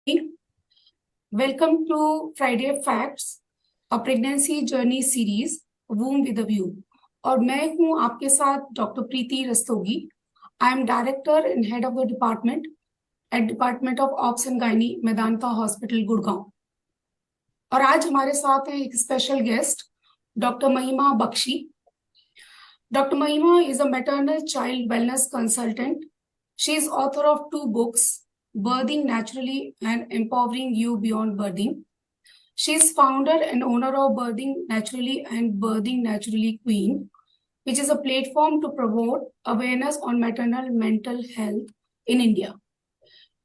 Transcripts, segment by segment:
Welcome to Friday Facts, a pregnancy journey series, Womb with a View. और मैं हूं आपके साथ doctor Preeti Rastogi. I am director and head of the department at department of obs and gynae, Medanta hospital, Gurgaon. और आज हमारे साथ है एक स्पेशल गेस्ट, डॉक्टर महिमा Bakshi. Dr. Mahima is a maternal child wellness consultant. She is author of 2 books, Birthing Naturally and Empowering You Beyond Birthing. She is founder and owner of Birthing Naturally and Birthing Naturally Queen, which is a platform to promote awareness on maternal mental health in India.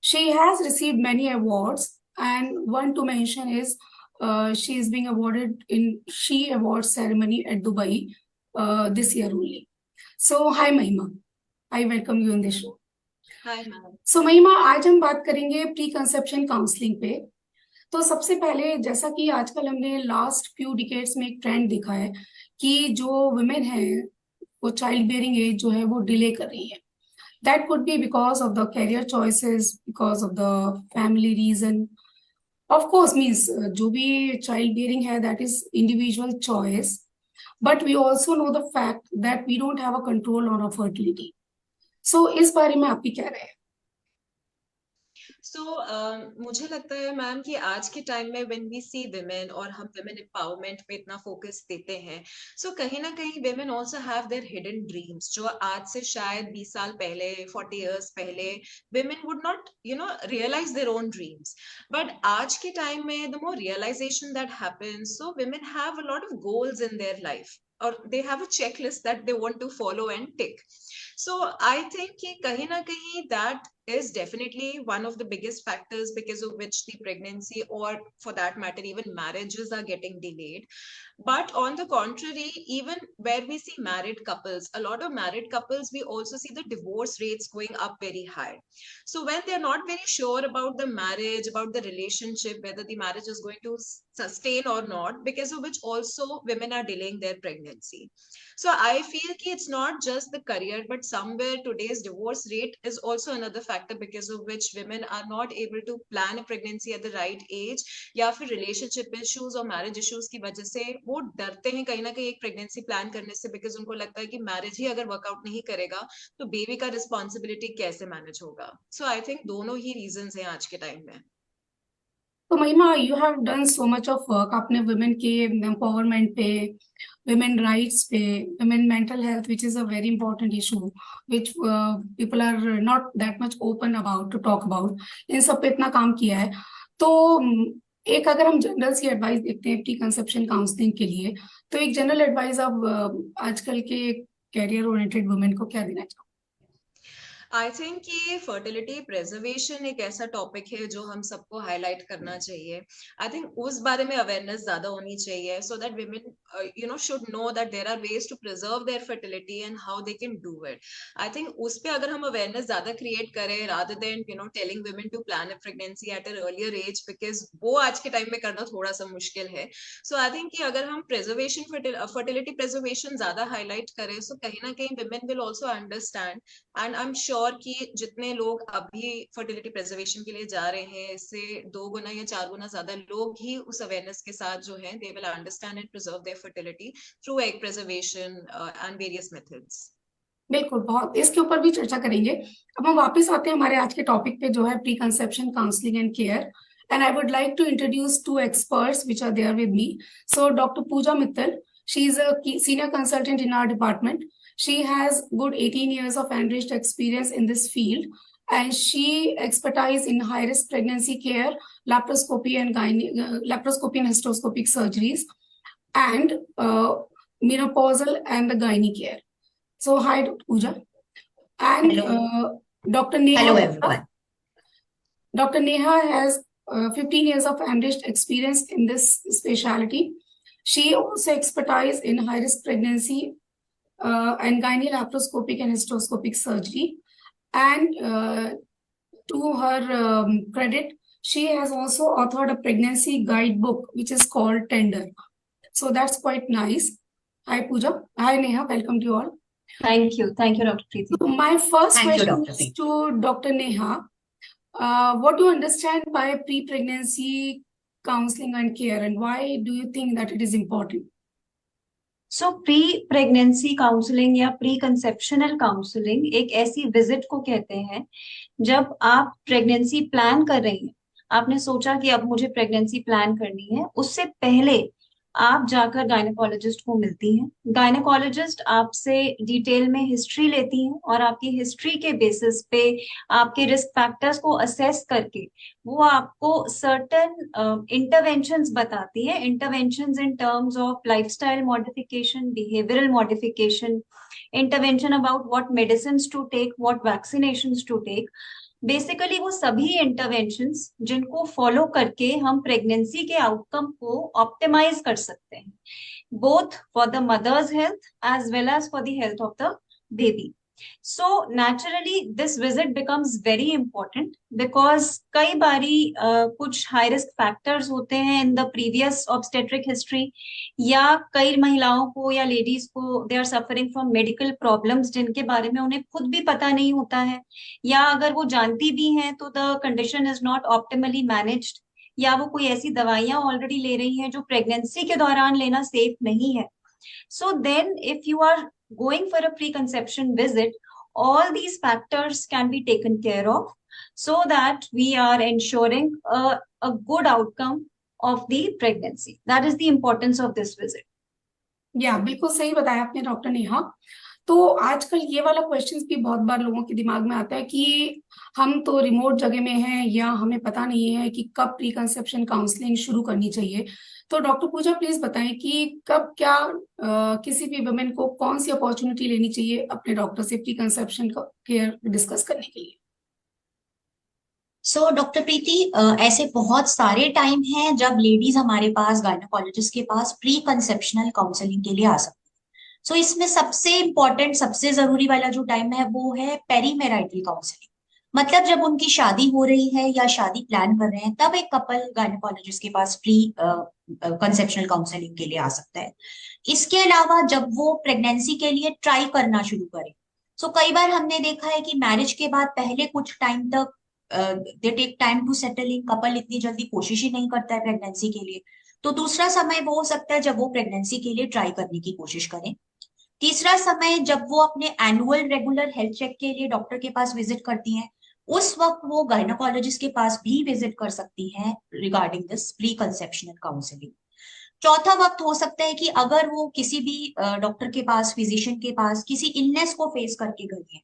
She has received many awards, and one to mention is she is being awarded in She Awards ceremony at Dubai this year only. So, hi Mahima, I welcome you in this show. Hi ma'am. So महिमा, आज हम बात करेंगे pre conception counselling पे. तो सबसे पहले, जैसा कि आजकल हमने लास्ट फ्यू डिकेड्स में एक ट्रेंड देखा है कि जो वुमेन है वो चाइल्ड बेयरिंग एज जो है वो डिले कर रही है. That could be because of the career choices, because of the family reason. Of course means जो भी चाइल्ड बेयरिंग है that is individual choice, but we also know the fact that we don't have a control on a fertility. So इस बारे में आपकी क्या राय है? सो मुझे लगता है मैम कि आज के टाइम में व्हेन वी सी विमेन और हम विमेन एम्पावरमेंट पे इतना फोकस देते हैं, सो कहीं ना कहीं women also have their hidden dreams जो आज से शायद 20 साल पहले, 40 इयर्स पहले women would not realize their own dreams. But आज के टाइम में the more realization that happens, so women have a lot of goals in their life और they have a checklist that they want to follow and tick. So I think कि कहीं ना कहीं that is definitely one of the biggest factors because of which the pregnancy or for that matter even marriages are getting delayed. But on the contrary, even where we see married couples, a lot of married couples, we also see the divorce rates going up very high. So when they're not very sure about the marriage, about the relationship, whether the marriage is going to sustain or not, because of which also women are delaying their pregnancy. So I feel ki it's not just the career, but somewhere today's divorce rate is also another factor because of which women are not able to plan a pregnancy at the right age, या फिर relationship issues और marriage issues की वजह से वो डरते हैं कहीं ना कहीं एक प्रेगनेंसी प्लान करने से, बिकॉज उनको लगता है कि मैरिज ही अगर वर्कआउट नहीं करेगा तो बेबी का रिस्पॉन्सिबिलिटी कैसे मैनेज होगा. सो आई थिंक दोनों ही रीजंस हैं आज के टाइम में. तो महिमा, you have done so much of work. आपने वुमेन के एम्पावरमेंट पे, women rights पे, women mental health, which is a very important issue, which people are not that much open about to talk about. इन सब पे इतना काम किया है. तो एक अगर हम जनरल सी एडवाइस देखते हैं प्री कंसेप्शन काउंसलिंग के लिए, तो एक जनरल एडवाइस आप आजकल के कैरियर ओरिएंटेड वुमेन को क्या देना चाहोगे? आई थिंक कि फर्टिलिटी प्रिजर्वेशन एक ऐसा टॉपिक है जो हम सबको हाईलाइट करना चाहिए. आई थिंक उस बारे में अवेयरनेस ज्यादा होनी चाहिए so that women should know that there are ways to preserve their fertility and how they can do it. I think उस पे अगर हम अवेयरनेस ज्यादा क्रिएट करें rather than telling women to plan a pregnancy at a earlier age, because वो आज के time में करना थोड़ा सा मुश्किल है. सो आई थिंक कि अगर हम प्रिजर्वेशन, फर्टिलिटी प्रिजर्वेशन ज्यादा हाईलाइट करें, सो कहीं ना कहीं women will also understand. And I am sure कि जितने लोग अभी फर्टिलिटी प्रिजर्वेशन के लिए जा रहे हैं, इससे 2 गुना या 4 गुना ज्यादा लोग ही उस अवेयरनेस के साथ जो है they will understand and preserve their fertility through egg preservation and various methods. बिल्कुल, बहुत इसके ऊपर भी चर्चा करेंगे. अब हम वापस आते हैं हमारे आज के टॉपिक पे, जो है pre conception counselling and care. And I would like to introduce 2 experts which are there with me. So Dr. Pooja Mittal, she is a senior consultant in our department. She has good 18 years of enriched experience in this field, and she expertise in high risk pregnancy care, laparoscopy laparoscopy and hysteroscopic surgeries, and menopausal and the gynae care. So hi, Dr. Pooja. And Hello. Dr. Neha. Hello, everyone. Dr. Neha has 15 years of enriched experience in this specialty. She also expertise in high-risk pregnancy and gynae laparoscopic and hysteroscopic surgery. And to her credit, she has also authored a pregnancy guidebook, which is called Tender. So that's quite nice. Hi, Pooja. Hi, Neha. Welcome to you all. Thank you, Dr. Preeti. So my first Thank you, question Dr. is Preeti. to Dr. Neha. what do you understand by pre-pregnancy counseling and care, and why do you think that it is important? So pre pregnancy counselling या pre conceptional counselling एक ऐसी visit को कहते हैं जब आप pregnancy plan कर रही हैं। आपने सोचा कि अब मुझे प्रेगनेंसी प्लान करनी है, उससे पहले आप जाकर गायनेकोलॉजिस्ट को मिलती हैं। गायनेकोलॉजिस्ट आपसे डिटेल में हिस्ट्री लेती हैं और आपकी हिस्ट्री के बेसिस पे आपके रिस्क फैक्टर्स को असेस करके वो आपको सर्टन इंटरवेंशंस बताती है। Interventions in terms of lifestyle modification, behavioural modification, intervention about what medicine to take, what vaccination to take. Basically वो सभी इंटरवेंशंस जिनको फॉलो करके हम प्रेगनेंसी के आउटकम को ऑप्टिमाइज कर सकते हैं, both for the mother's health as well as for the health of the baby. So naturally this visit becomes very important because कई बारी कुछ high risk factors होते हैं in the previous obstetric history, या कई महिलाओं को या लेडीज को they are suffering from medical problems जिनके बारे में उन्हें खुद भी पता नहीं होता है, या अगर वो जानती भी हैं तो the condition is not optimally managed, या वो कोई ऐसी दवाइयां ऑलरेडी ले रही हैं जो प्रेगनेंसी के दौरान लेना सेफ नहीं है। So then, if you are going for a preconception visit, all these factors can be taken care of so that we are ensuring a good outcome of the pregnancy. That is the importance of this visit. या बिल्कुल सही बताया आपने doctor Neha. तो आजकल ये वाला questions भी बहुत बार लोगों के दिमाग में आता है कि हम तो रिमोट जगह में हैं या हमें पता नहीं है कि कब प्री कंसेप्शन काउंसलिंग शुरू करनी चाहिए। तो डॉक्टर पूजा प्लीज बताएं कि कब क्या किसी भी वुमेन को कौन सी अपॉर्चुनिटी लेनी चाहिए अपने डॉक्टर से प्री कंसेप्शन केयर डिस्कस करने के लिए। सो डॉक्टर प्रीति, ऐसे बहुत सारे टाइम हैं जब लेडीज हमारे पास गायनेकोलॉजिस्ट के पास प्री कंसेप्शनल काउंसलिंग के लिए आ सकती है। सो इसमें सबसे इम्पोर्टेंट, सबसे जरूरी वाला जो टाइम है वो है पेरीमेराइटल काउंसलिंग। मतलब जब उनकी शादी हो रही है या शादी प्लान कर रहे हैं, तब एक कपल गायनेकोलॉजिस्ट के पास प्री कंसेप्शनल काउंसलिंग के लिए आ सकता है। इसके अलावा जब वो प्रेगनेंसी के लिए ट्राई करना शुरू करें, सो कई बार हमने देखा है कि मैरिज के बाद पहले कुछ टाइम तक they take time to settle in, couple इतनी जल्दी कोशिश ही नहीं करता है प्रेगनेंसी के लिए। तो दूसरा समय वो हो सकता है जब वो प्रेगनेंसी के लिए ट्राई करने की कोशिश करें। तीसरा समय जब वो अपने एनुअल रेगुलर हेल्थ चेक के लिए डॉक्टर के पास विजिट करती हैं, उस वक्त वो गायनेकोलॉजिस्ट के पास भी विजिट कर सकती हैं regarding this pre conceptional counselling. चौथा वक्त हो सकता है कि अगर वो किसी भी डॉक्टर के पास, फिजिशियन के पास किसी इलनेस को फेस करके गई है,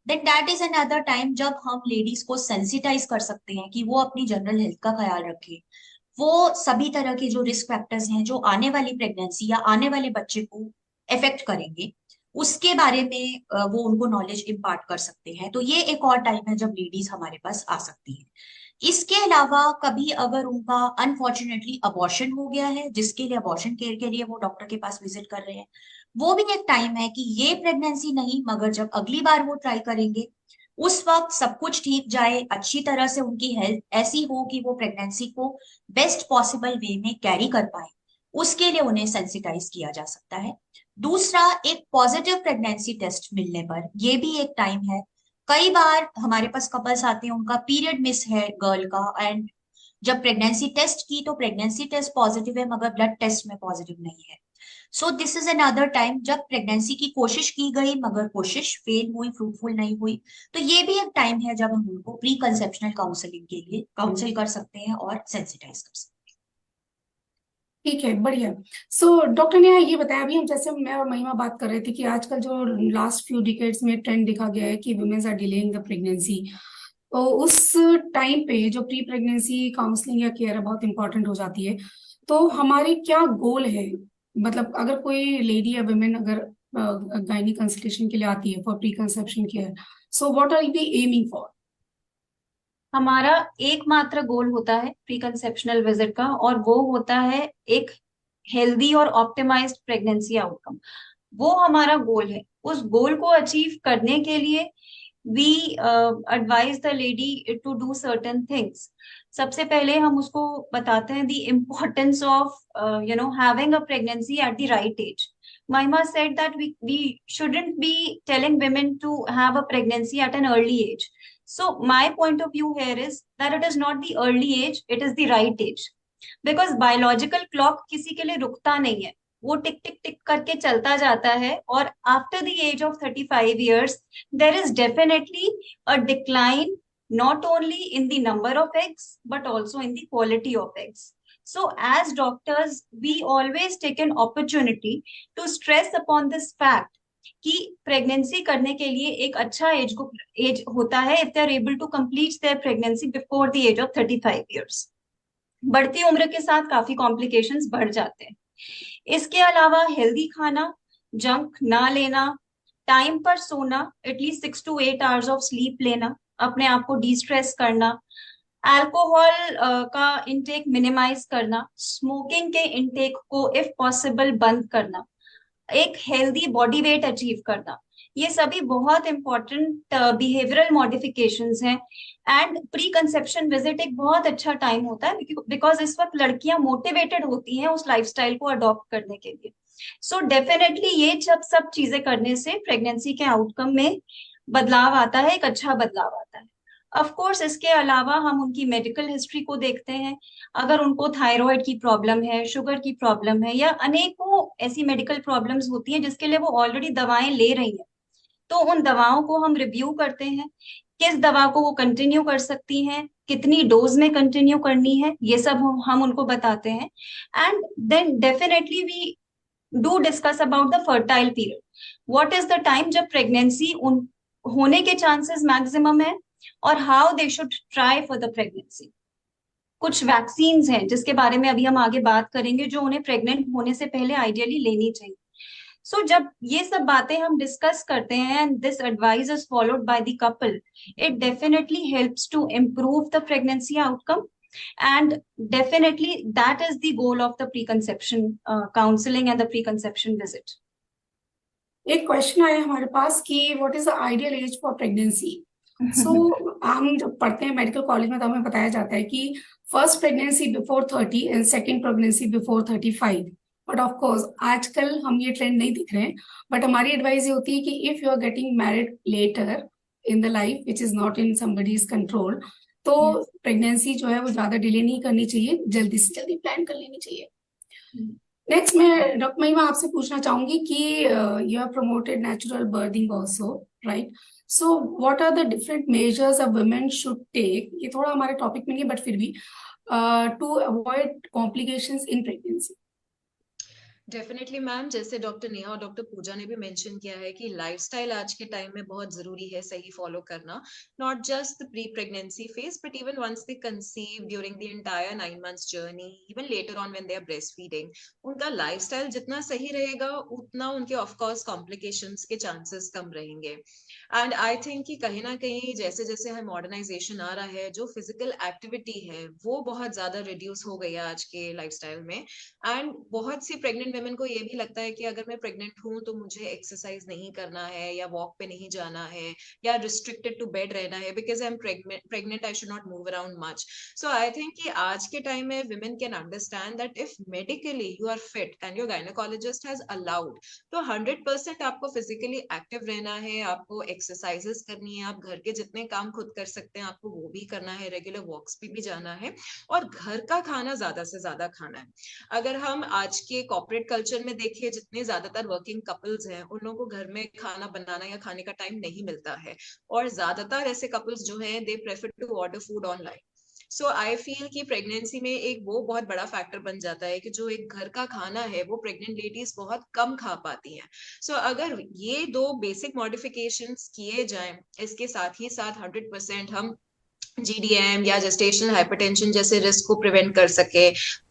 then that is another time जब हम लेडीज को सेंसिटाइज कर सकते हैं कि वो अपनी जनरल हेल्थ का ख्याल रखे। वो सभी तरह के जो रिस्क फैक्टर्स हैं जो आने वाली प्रेगनेंसी या आने वाले बच्चे को इफेक्ट करेंगे, उसके बारे में वो उनको नॉलेज इम्पार्ट कर सकते हैं। तो ये एक और टाइम है जब लेडीज हमारे पास आ सकती है। इसके अलावा कभी अगर उनका अनफॉर्चुनेटली अबॉर्शन हो गया है, जिसके लिए अबॉर्शन केयर के लिए वो डॉक्टर के पास विजिट कर रहे हैं, वो भी एक टाइम है कि ये प्रेगनेंसी नहीं, मगर जब अगली बार वो ट्राई करेंगे उस वक्त सब कुछ ठीक जाए, अच्छी तरह से उनकी हेल्थ ऐसी हो कि वो प्रेगनेंसी को बेस्ट पॉसिबल वे में कैरी कर पाए, उसके लिए उन्हें सेंसिटाइज किया जा सकता है। दूसरा, एक पॉजिटिव प्रेगनेंसी टेस्ट मिलने पर, ये भी एक टाइम है। कई बार हमारे पास कपल्स आते हैं, उनका पीरियड मिस है गर्ल का, एंड जब प्रेगनेंसी टेस्ट की तो प्रेगनेंसी टेस्ट पॉजिटिव है मगर ब्लड टेस्ट में पॉजिटिव नहीं है। So this is another time जब प्रेगनेंसी की कोशिश की गई मगर कोशिश फेल हुई, फ्रूटफुल नहीं हुई। तो ये भी एक टाइम है जब हम उनको प्री कंसेप्शनल काउंसलिंग के लिए काउंसिल कर सकते हैं और सेंसिटाइज कर सकते हैं। ठीक है, बढ़िया। सो डॉक्टर ने ये बताया, अभी हम जैसे मैं और महिमा बात कर रहे थे कि आजकल जो लास्ट फ्यू डिकेड्स में ट्रेंड देखा गया है कि womens are delaying the pregnancy, तो उस टाइम पे जो प्री प्रेगनेंसी काउंसलिंग या केयर बहुत इंपॉर्टेंट हो जाती है। तो हमारी क्या गोल है, मतलब अगर कोई लेडी या वुमेन अगर गायनी कंसल्टेशन के लिए आती है for pre conception care, so what are we aiming for? हमारा एकमात्र गोल होता है प्री कंसेप्शनल विजिट का, और वो होता है एक हेल्दी और ऑप्टिमाइज्ड प्रेगनेंसी आउटकम। वो हमारा गोल है। उस गोल को अचीव करने के लिए we advise the lady to do certain things. सबसे पहले हम उसको बताते हैं the importance of having a pregnancy at the right age. Mahima said that we shouldn't be telling women to have a pregnancy at an early age. So my point of view here is that it is not the early age, it is the right age. Because biological clock किसी के लिए रुकता नहीं है, वो टिक टिक टिक करके चलता जाता है, और after the age of 35 years there is definitely a decline, not only in the number of eggs but also in the quality of eggs. So as doctors we always take an opportunity to stress upon this fact कि pregnancy करने के लिए एक अच्छा as होता है if they are able to complete their pregnancy before the age of 35 years. बढ़ती उम्र के साथ काफी कॉम्प्लिकेशंस बढ़ जाते हैं. इसके अलावा हेल्दी खाना, जंक ना लेना, टाइम पर सोना, at least 6 to 8 hours of sleep लेना, अपने आप को डी स्ट्रेस करना, अल्कोहल का इंटेक मिनिमाइज करना, स्मोकिंग के इंटेक को इफ पॉसिबल बंद करना, एक हेल्दी बॉडी वेट अचीव करना, ये सभी बहुत इंपॉर्टेंट बिहेवियरल मॉडिफिकेशंस हैं. एंड प्री कंसेप्शन विजिट एक बहुत अच्छा टाइम होता है बिकॉज इस वक्त लड़कियां मोटिवेटेड होती हैं उस लाइफस्टाइल को अडॉप्ट करने के लिए. सो डेफिनेटली ये सब चीजें करने से प्रेगनेंसी के आउटकम में बदलाव आता है, एक अच्छा बदलाव आता है. ऑफ कोर्स इसके अलावा हम उनकी मेडिकल हिस्ट्री को देखते हैं. अगर उनको थायराइड की प्रॉब्लम है, शुगर की प्रॉब्लम है, या अनेकों ऐसी मेडिकल प्रॉब्लम्स होती हैं जिसके लिए वो ऑलरेडी दवाएं ले रही हैं, तो उन दवाओं को हम रिव्यू करते हैं. किस दवा को वो कंटिन्यू कर सकती हैं, कितनी डोज में कंटिन्यू करनी है, ये सब हम उनको बताते हैं. And then definitely we do discuss about the fertile period. What is the time जब प्रेगनेंसी होने के चांसेस मैक्सिमम है, और how they should try for the pregnancy. कुछ वैक्सीन्स हैं जिसके बारे में अभी हम आगे बात करेंगे, जो उन्हें प्रेग्नेंट होने से पहले आइडियली लेनी चाहिए. सो जब ये सब बातें हम डिस्कस करते हैं and this advice is followed by the couple, it definitely helps to improve the pregnancy outcome. And definitely that is the goal of the pre conception counselling and the pre conception visit. एक question आया हमारे पास कि what is the ideal age for pregnancy. So हम जब पढ़ते हैं medical college में तो हमें बताया जाता है कि first pregnancy before 30 and second pregnancy before 35. But of course आजकल हम ये ट्रेंड नहीं दिख रहे हैं. बट हमारी एडवाइस ये होती है कि if you are getting married later in the life which is not in somebody's control, तो प्रेगनेंसी जो है वो ज्यादा डिले नहीं करनी चाहिए, जल्दी से जल्दी प्लान कर लेनी चाहिए. नेक्स्ट मैं डॉक्टर महिमा आपसे पूछना चाहूंगी कि you have promoted natural birthing also, right? So what are the different measures a women should take, ये थोड़ा हमारे टॉपिक में नहीं है बट फिर भी, to avoid complications in pregnancy. Definitely ma'am, जैसे डॉक्टर नेहा और डॉक्टर पूजा ने भी मेंशन किया है कि लाइफस्टाइल आज के टाइम में बहुत जरूरी है सही फॉलो करना. Not just the pre pregnancy phase but even once they conceive, during the entire 9 months journey, even later on when they are breast feeding. उनका लाइफस्टाइल जितना सही रहेगा उतना उनके ऑफ कोर्स कॉम्प्लिकेशंस के चांसेस कम रहेंगे. एंड आई थिंक कि कहीं ना कहीं जैसे जैसे हमें मॉडर्नाइजेशन आ रहा है, जो फिजिकल एक्टिविटी है वो बहुत ज्यादा रिड्यूस हो गई है आज के लाइफस्टाइल में. एंड बहुत सी प्रेग्नेंट वुमेन को ये भी लगता है कि अगर मैं प्रेग्नेंट हूँ तो मुझे एक्सरसाइज नहीं करना है, या वॉक पे नहीं जाना है, या रिस्ट्रिक्टेड टू बेड रहना है, because I am pregnant I should not move around much. So I think कि आज के टाइम में women can understand that if medically you are fit and your gynaecologist has allowed, तो 100% आपको physically active रहना है, आपको एक्सरसाइजेस करनी है, आप घर के जितने काम खुद कर सकते हैं आपको वो भी करना है, रेगुलर वॉक्स पे भी जाना है, और घर का खाना ज्यादा से ज्यादा खाना है. अगर हम आज के कॉर्पोरेट कल्चर में देखिए, जितने ज्यादातर वर्किंग कपल्स हैं उन लोगों को घर में खाना बनाना या खाने का टाइम नहीं मिलता है, और ज्यादातर ऐसे कपल्स जो हैं they prefer to order food online. So I feel कि प्रेगनेंसी में एक वो बहुत बड़ा फैक्टर बन जाता है कि जो एक घर का खाना है वो प्रेग्नेंट लेडीज बहुत कम खा पाती हैं. सो अगर ये दो बेसिक मॉडिफिकेशंस किए जाएं, इसके साथ ही साथ 100% हम GDM या जेस्टेशनल हाइपरटेंशन जैसे रिस्क को प्रिवेंट कर सके.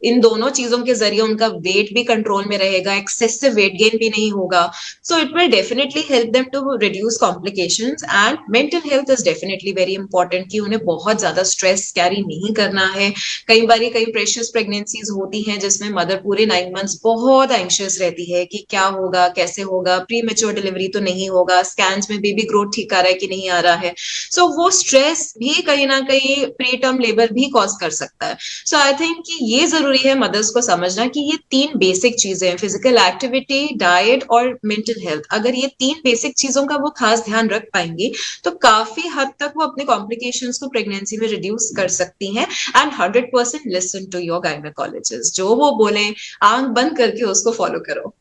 इन दोनों चीजों के जरिए उनका वेट भी कंट्रोल में रहेगा, एक्सेसिव वेट गेन भी नहीं होगा. So it will definitely help them to reduce complications. And mental health is definitely very important कि उन्हें बहुत ज्यादा स्ट्रेस कैरी नहीं करना है. कई प्रेशियस प्रेगनेंसीज होती हैं जिसमें मदर पूरे 9 months बहुत एंशियस रहती है कि क्या होगा, कैसे होगा, प्री मैच्योर डिलीवरी तो नहीं होगा, स्कैन्स में बेबी ग्रोथ ठीक आ रहा है कि नहीं आ रहा है. सो वो स्ट्रेस भी कहीं ना ना कहीं प्री टर्म लेबर भी कॉज कर सकता है। सो आई थिंक कि ये जरूरी है मदर्स को समझना कि ये 3 बेसिक चीजें हैं, फिजिकल एक्टिविटी, डाइट और मेंटल हेल्थ। अगर ये 3 बेसिक चीजों का वो खास ध्यान रख पाएंगी तो काफी हद तक वो अपने कॉम्प्लिकेशंस को प्रेगनेंसी में रिड्यूस कर सकती हैं। And 100% listen to your gynaecologist, जो वो बोले आंख बंद करके उसको फॉलो करो।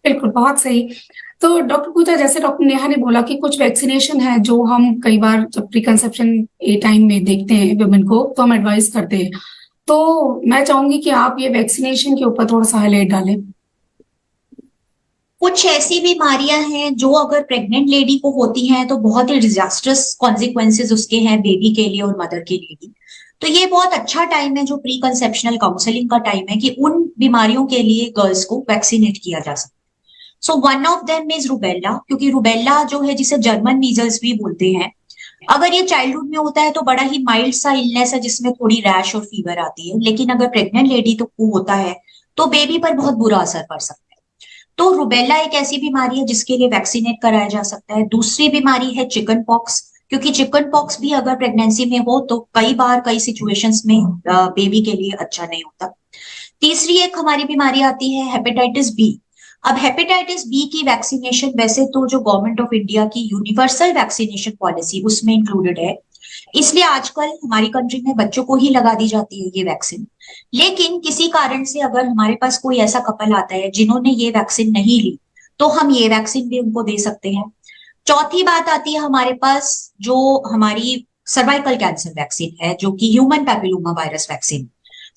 बिल्कुल, बहुत सही। तो डॉक्टर पूजा, जैसे डॉक्टर नेहा ने बोला कि कुछ वैक्सीनेशन है जो हम कई बार जब प्री कंसेप्शन ए टाइम में देखते हैं वुमेन को तो हम एडवाइस करते हैं। तो मैं चाहूंगी कि आप ये वैक्सीनेशन के ऊपर थोड़ा सा हाईलाइट डालें। कुछ ऐसी बीमारियां हैं जो अगर प्रेग्नेंट लेडी को होती हैं तो बहुत ही डिजास्टर्स कॉन्सिक्वेंसेज उसके हैं बेबी के लिए और मदर के लिए भी। तो ये बहुत अच्छा टाइम है जो प्री कंसेप्शनल काउंसलिंग का टाइम है कि उन बीमारियों के लिए गर्ल्स को वैक्सीनेट किया जा सकता है। So one of them is rubella, क्योंकि रुबेला जो है जिसे जर्मन मीजल्स भी बोलते हैं, अगर ये चाइल्डहुड में होता है तो बड़ा ही माइल्ड सा इलनेस है जिसमें थोड़ी रैश और फीवर आती है, लेकिन अगर प्रेग्नेंट लेडी तो को होता है तो बेबी पर बहुत बुरा असर पड़ सकता है। तो रुबेला एक ऐसी बीमारी है जिसके लिए वैक्सीनेट कराया जा सकता है। दूसरी बीमारी है चिकन पॉक्स, क्योंकि चिकन पॉक्स भी अगर प्रेगनेंसी में हो तो कई बार कई सिचुएशंस में बेबी के लिए अच्छा नहीं होता। तीसरी एक हमारी बीमारी आती है हेपेटाइटिस बी। अब हेपेटाइटिस बी की वैक्सीनेशन वैसे तो जो गवर्नमेंट ऑफ इंडिया की यूनिवर्सल वैक्सीनेशन पॉलिसी उसमें इंक्लूडेड है, इसलिए आजकल हमारी कंट्री में बच्चों को ही लगा दी जाती है ये वैक्सीन। लेकिन किसी कारण से अगर हमारे पास कोई ऐसा कपल आता है जिन्होंने ये वैक्सीन नहीं ली तो हम ये वैक्सीन भी उनको दे सकते हैं। चौथी बात आती है हमारे पास जो हमारी सर्वाइकल कैंसर वैक्सीन है जो कि ह्यूमन पैपिलोमा वायरस वैक्सीन।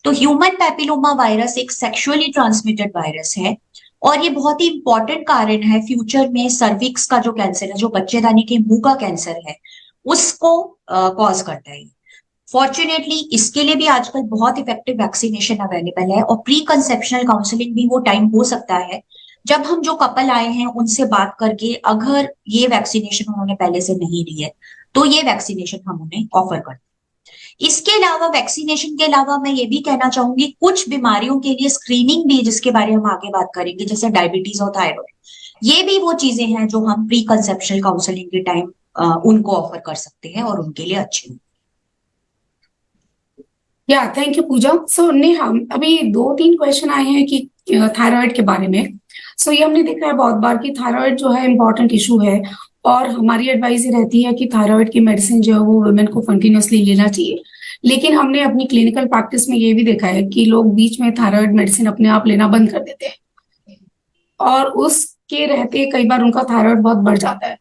तो ह्यूमन पैपिलोमा वायरस एक सेक्सुअली ट्रांसमिटेड वायरस है और ये बहुत ही इंपॉर्टेंट कारण है फ्यूचर में सर्विक्स का जो कैंसर है, जो बच्चेदानी के मुंह का कैंसर है, उसको कॉज करता है। फॉर्चुनेटली इसके लिए भी आजकल बहुत इफेक्टिव वैक्सीनेशन अवेलेबल है और प्री कंसेप्शनल काउंसलिंग भी वो टाइम हो सकता है जब हम जो कपल आए हैं उनसे बात करके अगर ये वैक्सीनेशन उन्होंने पहले से नहीं ली है तो ये वैक्सीनेशन हम उन्हें ऑफर करते हैं। इसके अलावा वैक्सीनेशन के अलावा मैं ये भी कहना चाहूंगी कुछ बीमारियों के लिए स्क्रीनिंग भी, जिसके बारे में हम आगे बात करेंगे, जैसे डायबिटीज और थायराइड, ये भी वो चीजें हैं जो हम प्री कंसेप्शनल काउंसलिंग के टाइम उनको ऑफर कर सकते हैं और उनके लिए अच्छे हैं। या थैंक यू पूजा। सो नेहा, अभी 2-3 क्वेश्चन आए हैं कि थायराइड के बारे में। सो ये हमने देखा है बहुत बार कि थायराइड जो है इम्पोर्टेंट इशू है और हमारी एडवाइस ये रहती है कि थायराइड की मेडिसिन जो है वो वुमेन को कंटिन्यूअसली लेना चाहिए। लेकिन हमने अपनी क्लिनिकल प्रैक्टिस में ये भी देखा है कि लोग बीच में थायराइड मेडिसिन अपने आप लेना बंद कर देते हैं और उसके रहते कई बार उनका थायराइड बहुत बढ़ जाता है।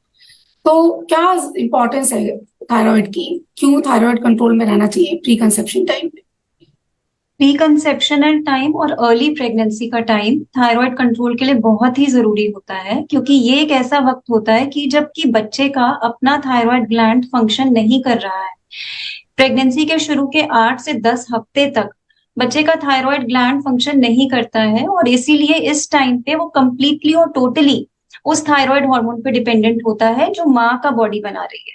तो क्या इंपॉर्टेंस है थायराइड की, क्यों थायराइड कंट्रोल में रहना चाहिए प्री कंसेप्शन टाइम में? प्री कंसेप्शनल टाइम और अर्ली प्रेगनेंसी का टाइम थायराइड कंट्रोल के लिए बहुत ही जरूरी होता है, क्योंकि ये एक ऐसा वक्त होता है कि जबकि बच्चे का अपना थायराइड ग्लैंड फंक्शन नहीं कर रहा है। प्रेगनेंसी के शुरू के 8 से 10 हफ्ते तक बच्चे का थायराइड ग्लैंड फंक्शन नहीं करता है और इसीलिए इस टाइम पे वो कंप्लीटली और टोटली उस थायराइड हार्मोन पे डिपेंडेंट होता है जो माँ का बॉडी बना रही है।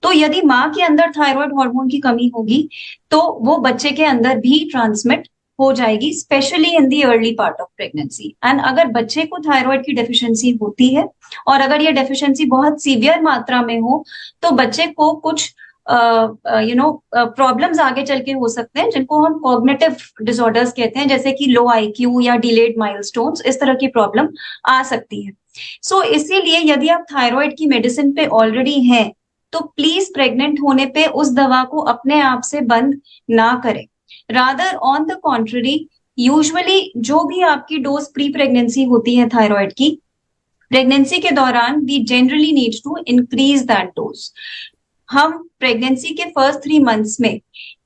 तो यदि माँ के अंदर थायराइड हार्मोन की कमी होगी तो वो बच्चे के अंदर भी ट्रांसमिट हो जाएगी, specially in the early part of pregnancy. And अगर बच्चे को थायराइड की डेफिशिएंसी होती है और अगर ये डेफिशिएंसी बहुत सीवियर मात्रा में हो तो बच्चे को कुछ प्रॉब्लम्स आगे चल के हो सकते हैं जिनको हम कॉग्निटिव डिसऑर्डर्स कहते हैं, जैसे कि लो IQ या डिलेड माइलस्टोन्स, इस तरह की प्रॉब्लम आ सकती है। सो इसीलिए यदि आप थायराइड की मेडिसिन पे ऑलरेडी हैं तो प्लीज प्रेग्नेंट होने पे उस दवा को अपने आप से बंद ना करें। Rather on the contrary, usually जो भी आपकी डोज प्री प्रेगनेंसी होती है थायराइड की, प्रेगनेंसी के दौरान we generally need to increase that dose. हम प्रेगनेंसी के फर्स्ट 3 मंथ्स में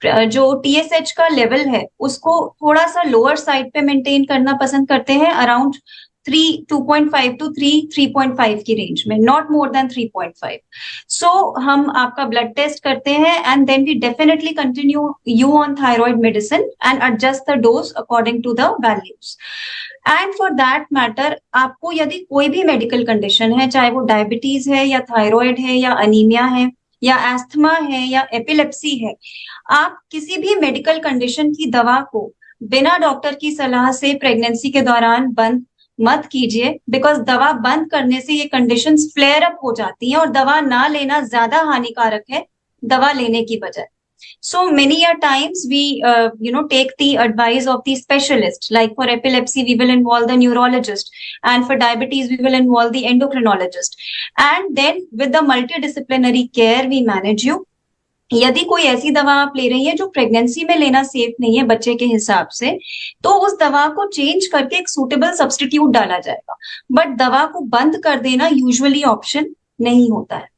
जो TSH का लेवल है उसको थोड़ा सा लोअर साइड पे मेंटेन करना पसंद करते हैं, अराउंड 2.5 to 3.5 की रेंज में, नॉट मोर देन 3.5। सो हम आपका ब्लड टेस्ट करते हैं and then we definitely continue you on thyroid medicine and adjust the dose according to the values. And for that matter, आपको यदि कोई भी मेडिकल कंडीशन है, चाहे वो डायबिटीज है या थायराइड है या अनीमिया है या एस्थमा है या एपिलेप्सी है, आप किसी भी मेडिकल कंडीशन की दवा को बिना डॉक्टर की सलाह से प्रेगनेंसी के दौरान बंद मत कीजिए, बिकॉज दवा बंद करने से ये कंडीशंस फ्लेयर अप हो जाती हैं और दवा ना लेना ज्यादा हानिकारक है दवा लेने की बजाय. So many a times we take the advice of the specialist. Like for epilepsy we will involve the neurologist, and for diabetes we will involve the endocrinologist, and then with the multidisciplinary care we manage you. यदि कोई ऐसी दवा आप ले रही है जो pregnancy में लेना सेफ नहीं है बच्चे के हिसाब से, तो उस दवा को चेंज करके एक सूटेबल सब्स्टिट्यूट डाला जाएगा. बट दवा को बंद कर देना यूजुअली ऑप्शन नहीं होता है.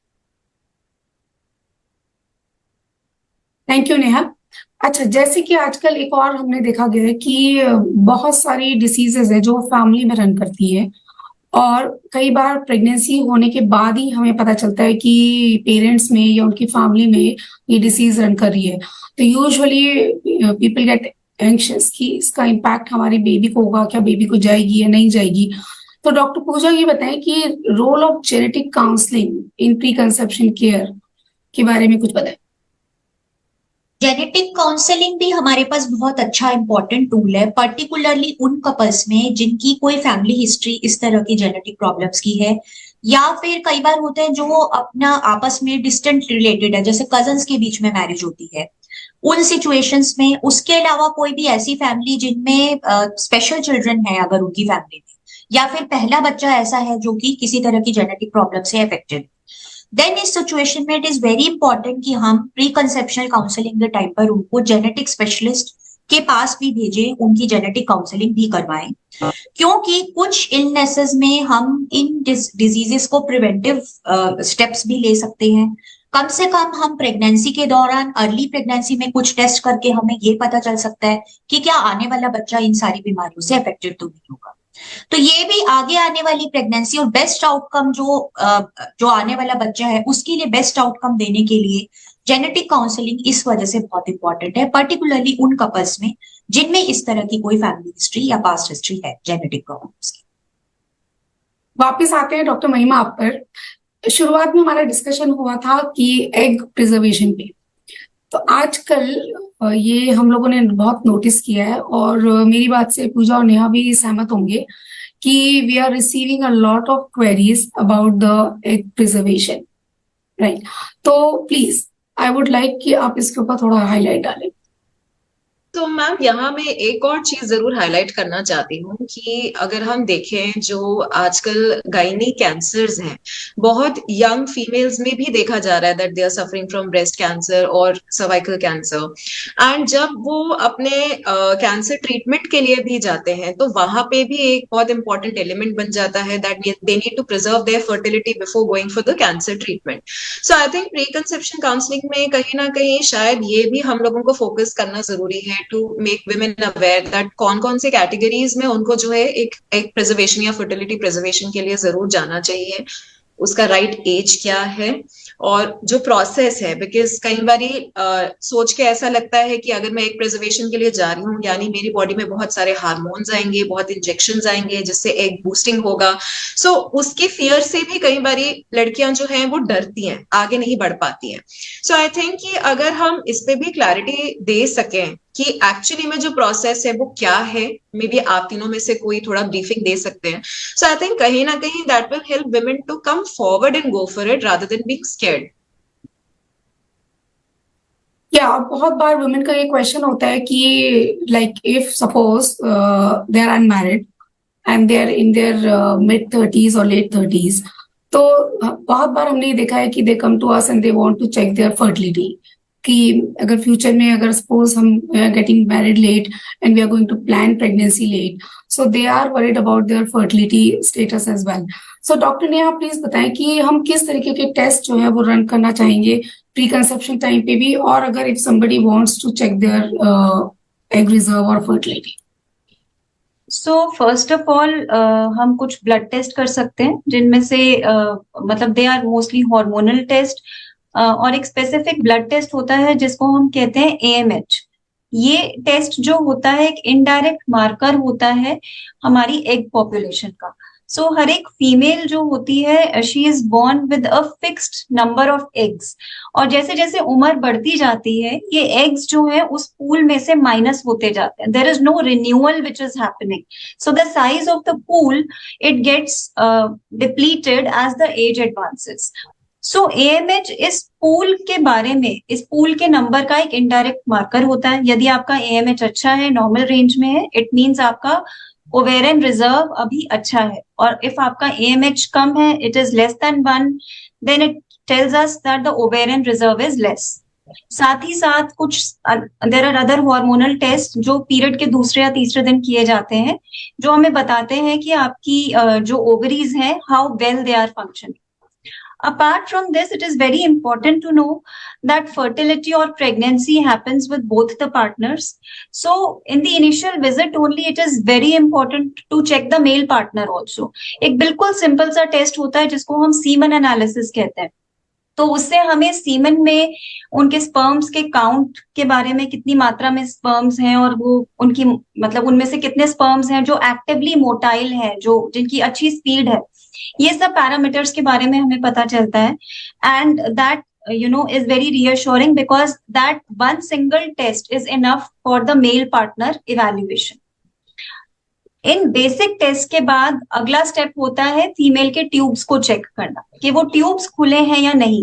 Thank you Neha. अच्छा, जैसे कि आजकल एक और हमने देखा गया है कि बहुत सारी डिसीजेज है जो फैमिली में रन करती है, और कई बार प्रेगनेंसी होने के बाद ही हमें पता चलता है कि पेरेंट्स में या उनकी फैमिली में ये डिसीज रन कर रही है. तो यूजुअली पीपल गेट एंग्शियस कि इसका इम्पैक्ट हमारे बेबी को होगा, क्या बेबी को जाएगी या नहीं जाएगी. तो डॉक्टर पूजा ये बताएं कि role of genetic counselling in pre conception care के बारे में कुछ बताएं. जेनेटिक काउंसलिंग भी हमारे पास बहुत अच्छा इंपॉर्टेंट टूल है, पर्टिकुलरली उन कपल्स में जिनकी कोई फैमिली हिस्ट्री इस तरह की जेनेटिक प्रॉब्लम्स की है, या फिर कई बार होते हैं जो अपना आपस में डिस्टेंट रिलेटेड है, जैसे कजन्स के बीच में मैरिज होती है, उन सिचुएशंस में. उसके अलावा कोई भी ऐसी फैमिली जिनमें स्पेशल चिल्ड्रन है अगर उनकी फैमिली में, या फिर पहला बच्चा ऐसा है जो कि किसी तरह की जेनेटिक प्रॉब्लम से अफेक्टेड, देन इस सिचुएशन में इट इज वेरी इंपॉर्टेंट कि हम प्री कंसेप्शनल काउंसलिंग के टाइम पर उनको जेनेटिक स्पेशलिस्ट के पास भी भेजें, उनकी जेनेटिक काउंसलिंग भी करवाएं, क्योंकि कुछ इलनेसेस में हम इन डिजीजेस को प्रिवेंटिव स्टेप्स भी ले सकते हैं. कम से कम हम प्रेगनेंसी के दौरान, अर्ली प्रेगनेंसी में कुछ टेस्ट करके हमें ये पता चल सकता है कि क्या आने वाला बच्चा इन सारी बीमारियों से अफेक्टेड तो नहीं होगा. तो ये भी आगे आने वाली प्रेगनेंसी और बेस्ट आउटकम जो आने वाला बच्चा है उसके लिए बेस्ट आउटकम देने के लिए जेनेटिक काउंसलिंग इस वजह से बहुत इंपॉर्टेंट है, पर्टिकुलरली उन कपल्स में जिनमें इस तरह की कोई फैमिली हिस्ट्री या पास्ट हिस्ट्री है जेनेटिक प्रॉब्लम्स की. वापस आते हैं डॉक्टर महिमा आप पर. शुरुआत में हमारा डिस्कशन हुआ था कि एग प्रिजर्वेशन पे. तो आजकल ये हम लोगों ने बहुत नोटिस किया है, और मेरी बात से पूजा और नेहा भी सहमत होंगे कि we are receiving a lot of queries about the egg preservation, right. तो प्लीज आई वुड लाइक कि आप इसके ऊपर थोड़ा हाईलाइट डालें. तो मैम यहाँ मैं एक और चीज जरूर हाईलाइट करना चाहती हूँ कि अगर हम देखें जो आजकल गायनी कैंसर्स हैं, बहुत यंग फीमेल्स में भी देखा जा रहा है that they are suffering from breast cancer और सर्वाइकल कैंसर. एंड जब वो अपने कैंसर ट्रीटमेंट के लिए भी जाते हैं तो वहां पे भी एक बहुत इंपॉर्टेंट एलिमेंट बन जाता है that they need to preserve their fertility before going for the cancer treatment. So I think pre conception counselling में कहीं ना कहीं शायद ये भी हम लोगों को फोकस करना जरूरी है to make women aware that कौन कौन से कैटेगरीज में उनको जो है एक प्रिजर्वेशन या फर्टिलिटी प्रिजर्वेशन के लिए जरूर जाना चाहिए, उसका राइट एज क्या है और जो प्रोसेस है. बिकॉज कई बारी सोच के ऐसा लगता है कि अगर मैं एक प्रिजर्वेशन के लिए जा रही हूँ यानी मेरी बॉडी में बहुत सारे हार्मोन्स आएंगे, बहुत इंजेक्शंस आएंगे जिससे एग बूस्टिंग होगा. सो उसके फियर से भी कई बारी लड़कियां जो हैं वो डरती हैं, आगे नहीं बढ़ पाती हैं. सो आई थिंक कि अगर हम इस पे भी क्लैरिटी दे सकें कि एक्चुअली में जो प्रोसेस है वो क्या है, मे बी आप तीनों में से कोई थोड़ा ब्रीफिंग दे सकते हैं. सो आई थिंक कहीं ना कहीं that will help women to come forward and go for it rather than being scared. या बहुत बार वुमेन का ये क्वेश्चन होता है कि like if suppose they are unmarried and they are in their mid 30s और लेट 30s, तो बहुत बार हमने ये देखा है कि they come to us and they want to check their fertility कि अगर फ्यूचर में अगर सपोज हम getting married late and we are going to plan pregnancy late, so they are worried about their fertility status as well. So doctor ने आप please बताएं कि हम किस तरीके के टेस्ट जो है वो रन करना चाहेंगे प्री कंसेप्शन टाइम पे भी, और अगर if somebody wants to check their egg reserve और fertility. So first of all हम कुछ ब्लड टेस्ट कर सकते हैं जिनमें से मतलब they are mostly hormonal test, और एक स्पेसिफिक ब्लड टेस्ट होता है जिसको हम कहते हैं AMH. ये टेस्ट जो होता है एक इनडायरेक्ट मार्कर होता है हमारी एग पॉपुलेशन का. सो हर एक फीमेल जो होती है she is born with a fixed number of eggs, और जैसे जैसे उम्र बढ़ती जाती है ये एग्स जो है उस पूल में से माइनस होते जाते हैं. There is no renewal which is happening. So the size of the pool it gets depleted as the age advances. So AMH इस पूल के बारे में, इस पूल के नंबर का एक इनडायरेक्ट मार्कर होता है। यदि आपका एएमएच अच्छा है, नॉर्मल रेंज में है, इट मीन्स आपका ओवेरियन रिजर्व अभी अच्छा है। और इफ आपका एएमएच कम है, it is less than 1, then it tells us that the ovarian reserve is less. साथ ही साथ कुछ there are other hormonal test जो पीरियड के दूसरे या तीसरे दिन किए जाते हैं, जो हमें बताते हैं कि आपकी जो ओवरीज हैं, how well they are functioning. Apart from this, it is very important to know that fertility or pregnancy happens with both the partners. So, in the initial visit only, it is very important to check the male partner also. एक बिल्कुल simple सा test होता है जिसको हम semen analysis कहते हैं। तो उससे हमें सीमन में उनके स्पर्म्स के काउंट के बारे में, कितनी मात्रा में स्पर्म्स हैं और वो उनकी मतलब उनमें से कितने स्पर्म्स हैं जो एक्टिवली मोटाइल है, जो जिनकी अच्छी स्पीड है, ये सब पैरामीटर्स के बारे में हमें पता चलता है। And that is very reassuring because that one single test is enough for the male partner evaluation. इन बेसिक टेस्ट के बाद अगला स्टेप होता है फीमेल के ट्यूब्स को चेक करना कि वो ट्यूब्स खुले हैं या नहीं,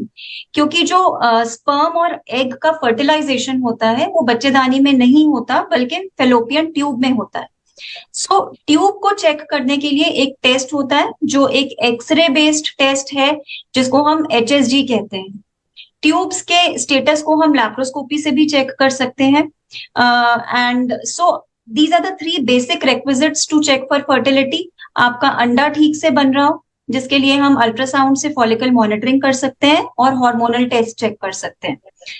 क्योंकि जो स्पर्म और एग का फर्टिलाइजेशन होता है वो बच्चेदानी में नहीं होता बल्कि फेलोपियन ट्यूब में होता है। सो ट्यूब को चेक करने के लिए एक टेस्ट होता है जो एक एक्सरे बेस्ड टेस्ट है जिसको हम HSG कहते हैं। ट्यूब्स के स्टेटस को हम लैप्रोस्कोपी से भी चेक कर सकते हैं। And so these are the 3 basic requisites to check for fertility. आपका अंडा ठीक से बन रहा हो, जिसके लिए हम अल्ट्रासाउंड से फॉलिकल मॉनिटरिंग कर सकते हैं और हार्मोनल टेस्ट चेक कर सकते हैं।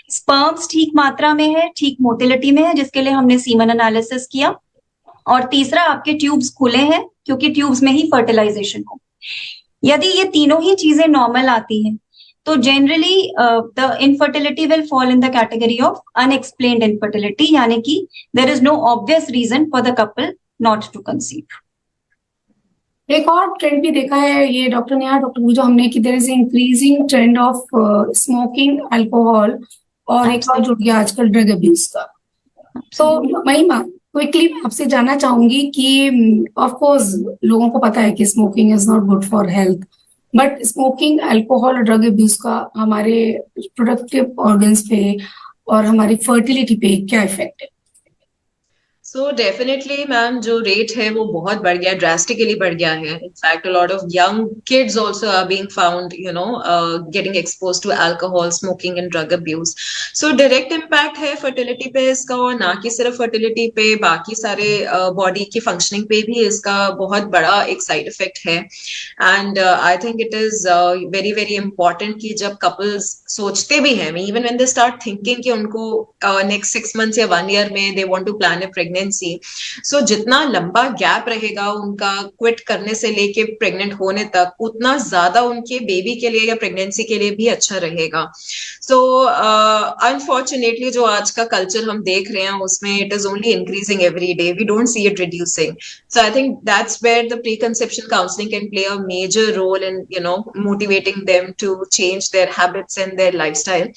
स्पर्म्स ठीक मात्रा में है, ठीक मोटिलिटी में है, जिसके लिए हमने सीमन एनालिसिस किया। और तीसरा, आपके ट्यूब्स खुले हैं क्योंकि ट्यूब्स में ही फर्टिलाइजेशन हो। यदि ये तीनों ही चीजें नॉर्मल आती हैं तो generally the infertility will fall in the category of unexplained infertility, यानी कि there is no obvious reason for the couple not to conceive. एक और ट्रेंड भी देखा है ये डॉक्टर नेहा, डॉक्टर पूजा, हमने कि there is increasing trend of smoking, alcohol, और एक और जुड़ गया आजकल ड्रग अब्यूज का। तो महिमा, क्विकली मैं आपसे जानना चाहूंगी कि ऑफ कोर्स लोगों को पता है कि smoking is not good for health, but smoking, alcohol और ड्रग अब्यूज का हमारे प्रोडक्टिव ऑर्गन्स पे और हमारी फर्टिलिटी पे क्या इफेक्ट है? सो डेफिनेटली मैम, जो रेट है वो बहुत बढ़ गया, ड्रास्टिकली बढ़ गया है। In fact a lot of young kids also are being found getting expose to alcohol, smoking and drug abuse. So direct impact है फर्टिलिटी पे इसका, और ना कि सिर्फ फर्टिलिटी पे, बाकी सारे बॉडी की फंक्शनिंग पे भी इसका बहुत बड़ा एक साइड इफेक्ट है। And I think it is very very important कि जब कपल्स सोचते भी हैं, even when they start thinking कि उनको नेक्स्ट 6 मंथ्स या 1 ईयर में they want to plan a pregnancy, so जितना लंबा गैप रहेगा उनका क्विट करने से लेके प्रेग्नेंट होने तक, उतना ज्यादा उनके बेबी के लिए या प्रेगनेंसी के लिए भी अच्छा रहेगा। सो अनफॉर्चुनेटली जो आज का कल्चर हम देख रहे हैं उसमें it is only increasing every day, we don't see it reducing. So I think that's where the pre conception counselling can play a major role in motivating them to change their habits and their lifestyle.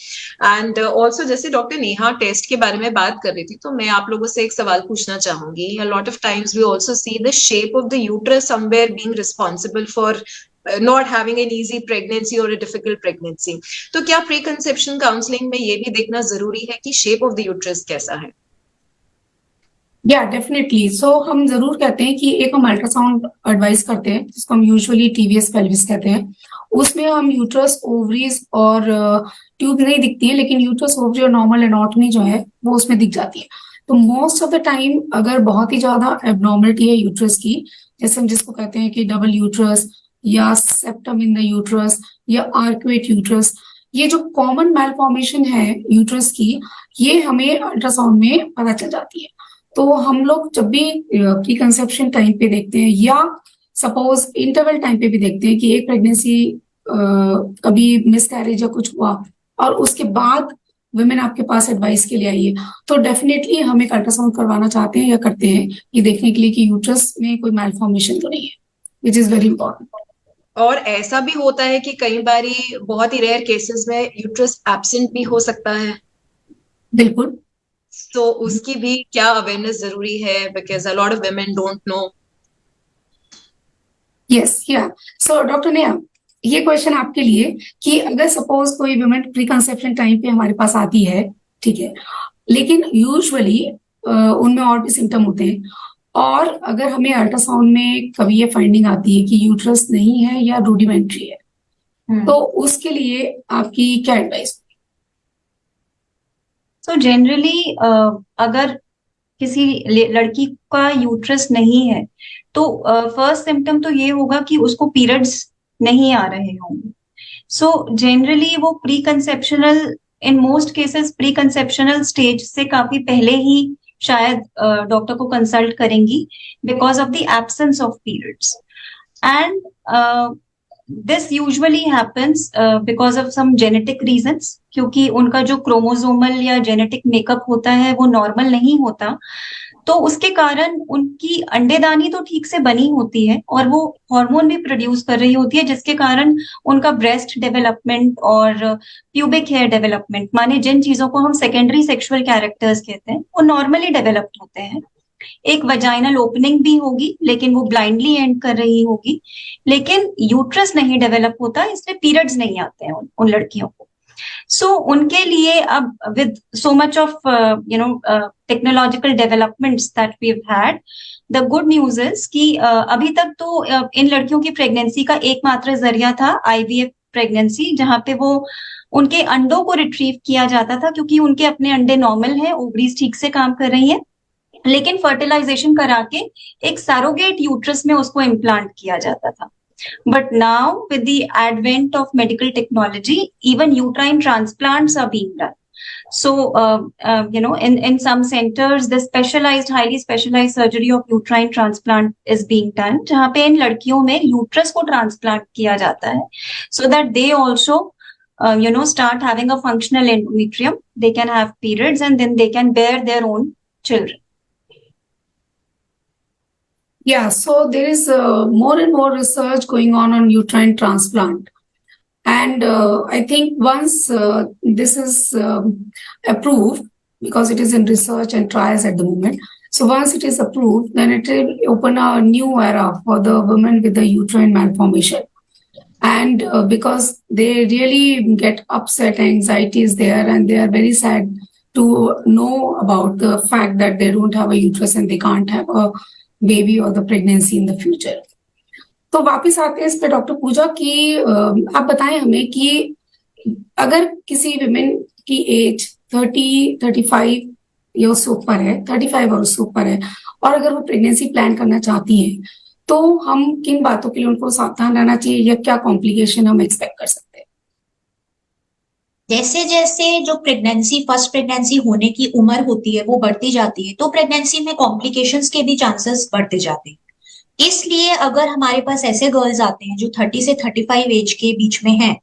And also जैसे doctor Neha test के बारे में बात कर रही थी, तो मैं आप लोगों से एक सवाल पूछना चाहूंगी। A lot of times we also see the shape of the uterus somewhere being responsible for not having an easy pregnancy or a difficult pregnancy. तो क्या प्री-कंसेप्शन काउंसलिंग में ये भी देखना जरूरी है कि शेप ऑफ द यूट्रस कैसा है? या डेफिनेटली। सो हम जरूर कहते हैं कि एक हम अल्ट्रासाउंड एडवाइस करते हैं जिसको हम यूजुअली TVS पेल्विस कहते हैं। उसमें हम यूट्रस, ओवरीज और ट्यूब नहीं दिखती है, लेकिन यूट्रस, ओवरी और नॉर्मल एनाटॉमी जो है वो उसमें दिख जाती है। तो मोस्ट ऑफ द टाइम अगर बहुत ही ज्यादा एबनॉर्मलिटी है यूट्रस की, जैसे हम जिसको कहते हैं कि डबल यूट्रस या सेप्टम इन द यूट्रस या आर्क्वेट यूट्रस, ये जो कॉमन मैलफॉर्मेशन है यूट्रस की, ये हमें अल्ट्रासाउंड में पता चल जाती है। तो हम लोग जब भी प्री कंसेप्शन टाइम पे देखते हैं या सपोज इंटरवल टाइम पे भी देखते हैं कि एक प्रेगनेंसी कभी मिसकैरेज या कुछ हुआ और उसके बाद वुमेन आपके पास एडवाइस के लिए आई है, तो डेफिनेटली हम एक अल्ट्रासाउंड करवाना चाहते हैं या करते हैं ये देखने के लिए कि यूट्रस में कोई मैलफॉर्मेशन तो नहीं है, विच इज वेरी इंपॉर्टेंट। और ऐसा भी होता है कि कई बारी बहुत ही रेयर केसेस में यूट्रस एब्सेंट भी हो सकता है। बिल्कुल। तो उसकी भी क्या अवेयरनेस जरूरी है, because a lot of women don't know. Yes, yeah. So doctor Neha, ये क्वेश्चन आपके लिए कि अगर सपोज कोई वुमेन प्री कंसेप्शन टाइम पे हमारे पास आती है, ठीक है, लेकिन यूजुअली उनमें और भी सिम्टम होते हैं, और अगर हमें अल्ट्रासाउंड में कभी ये फाइंडिंग आती है कि यूट्रस नहीं है या रूडिमेंट्री है, तो उसके लिए आपकी क्या एडवाइस? तो जनरली अगर किसी लड़की का यूट्रस नहीं है तो फर्स्ट सिम्टम तो ये होगा कि उसको पीरियड्स नहीं आ रहे होंगे। सो जनरली वो pre conceptional, in most cases pre conceptional stage से काफी पहले ही शायद डॉक्टर को कंसल्ट करेंगी because of the absence of periods. And this usually happens because of some genetic reasons, क्योंकि उनका जो क्रोमोसोमल या जेनेटिक मेकअप होता है वो नॉर्मल नहीं होता, तो उसके कारण उनकी अंडेदानी तो ठीक से बनी होती है और वो हार्मोन भी प्रोड्यूस कर रही होती है, जिसके कारण उनका ब्रेस्ट डेवलपमेंट और प्यूबिक हेयर डेवलपमेंट, माने जिन चीजों को हम सेकेंडरी सेक्सुअल कैरेक्टर्स कहते हैं, वो नॉर्मली डेवलप्ड होते हैं। एक वजाइनल ओपनिंग भी होगी लेकिन वो ब्लाइंडली एंड कर रही होगी, लेकिन यूट्रस नहीं डेवलप होता, इसलिए पीरियड्स नहीं आते हैं उन लड़कियों को। सो उनके लिए अब with so much of technological developments that we've had, the good news is कि अभी तक तो इन लड़कियों की प्रेगनेंसी का एकमात्र जरिया था IVF प्रेगनेंसी, जहां पे वो उनके अंडों को रिट्रीव किया जाता था, क्योंकि उनके अपने अंडे नॉर्मल हैं, ओवरीज ठीक से काम कर रही हैं, लेकिन फर्टिलाइजेशन करा के एक सैरोगेट यूट्रस में उसको इम्प्लांट किया जाता था। But now, with the advent of medical technology, even uterine transplants are being done. So, in some centers, the highly specialized surgery of uterine transplant is being done, जहाँ पे इन लड़कियों में uterus को ट्रांसप्लांट किया जाता है, so that they also, start having a functional endometrium. They can have periods and then they can bear their own children. Yeah, so there is more and more research going on uterine transplant. And I think once this is approved, because it is in research and trials at the moment, so once it is approved, then it will open a new era for the women with the uterine malformation. And because they really get upset, anxiety is there, and they are very sad to know about the fact that they don't have a uterus and they can't have a baby or the pregnancy in the future. तो वापस आते हैं इस पे doctor Pooja कि आप बताएं हमें कि अगर किसी विमेन की एज 35 ईयर्स ऊपर है, 35 और उससे ऊपर है, और अगर वो प्रेगनेंसी प्लान करना चाहती हैं, तो हम किन बातों के लिए उनको सावधान रहना चाहिए या क्या कॉम्प्लिकेशन हम एक्सपेक्ट कर सकते हैं? जैसे जैसे जो फर्स्ट प्रेगनेंसी होने की उम्र होती है वो बढ़ती जाती है, तो प्रेगनेंसी में कॉम्प्लिकेशंस के भी चांसेस बढ़ते जाते हैं। इसलिए अगर हमारे पास ऐसे गर्ल्स आते हैं जो 30 से 35 एज के बीच में हैं,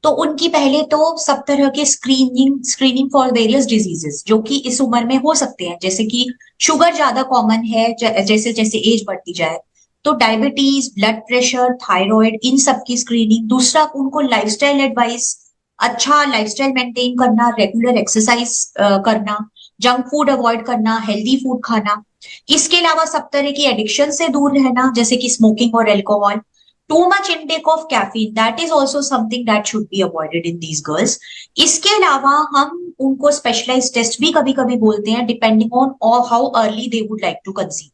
तो उनकी पहले तो सब तरह के स्क्रीनिंग फॉर वेरियस डिजीजेस जो कि इस उम्र में हो सकते हैं, जैसे कि शुगर ज्यादा कॉमन है जैसे जैसे एज बढ़ती जाए, तो डायबिटीज, ब्लड प्रेशर, थायराइड, इन सब की स्क्रीनिंग। दूसरा, उनको लाइफस्टाइल एडवाइस, अच्छा लाइफस्टाइल मेंटेन करना, रेगुलर एक्सरसाइज करना, जंक फूड अवॉइड करना, हेल्दी फूड खाना। इसके अलावा सब तरह की एडिक्शन से दूर रहना, जैसे कि स्मोकिंग और alcohol. Too much intake of caffeine, that is also something that should be avoided in these girls. इसके अलावा हम उनको स्पेशलाइज टेस्ट भी कभी कभी बोलते हैं, depending on how early they would like to conceive.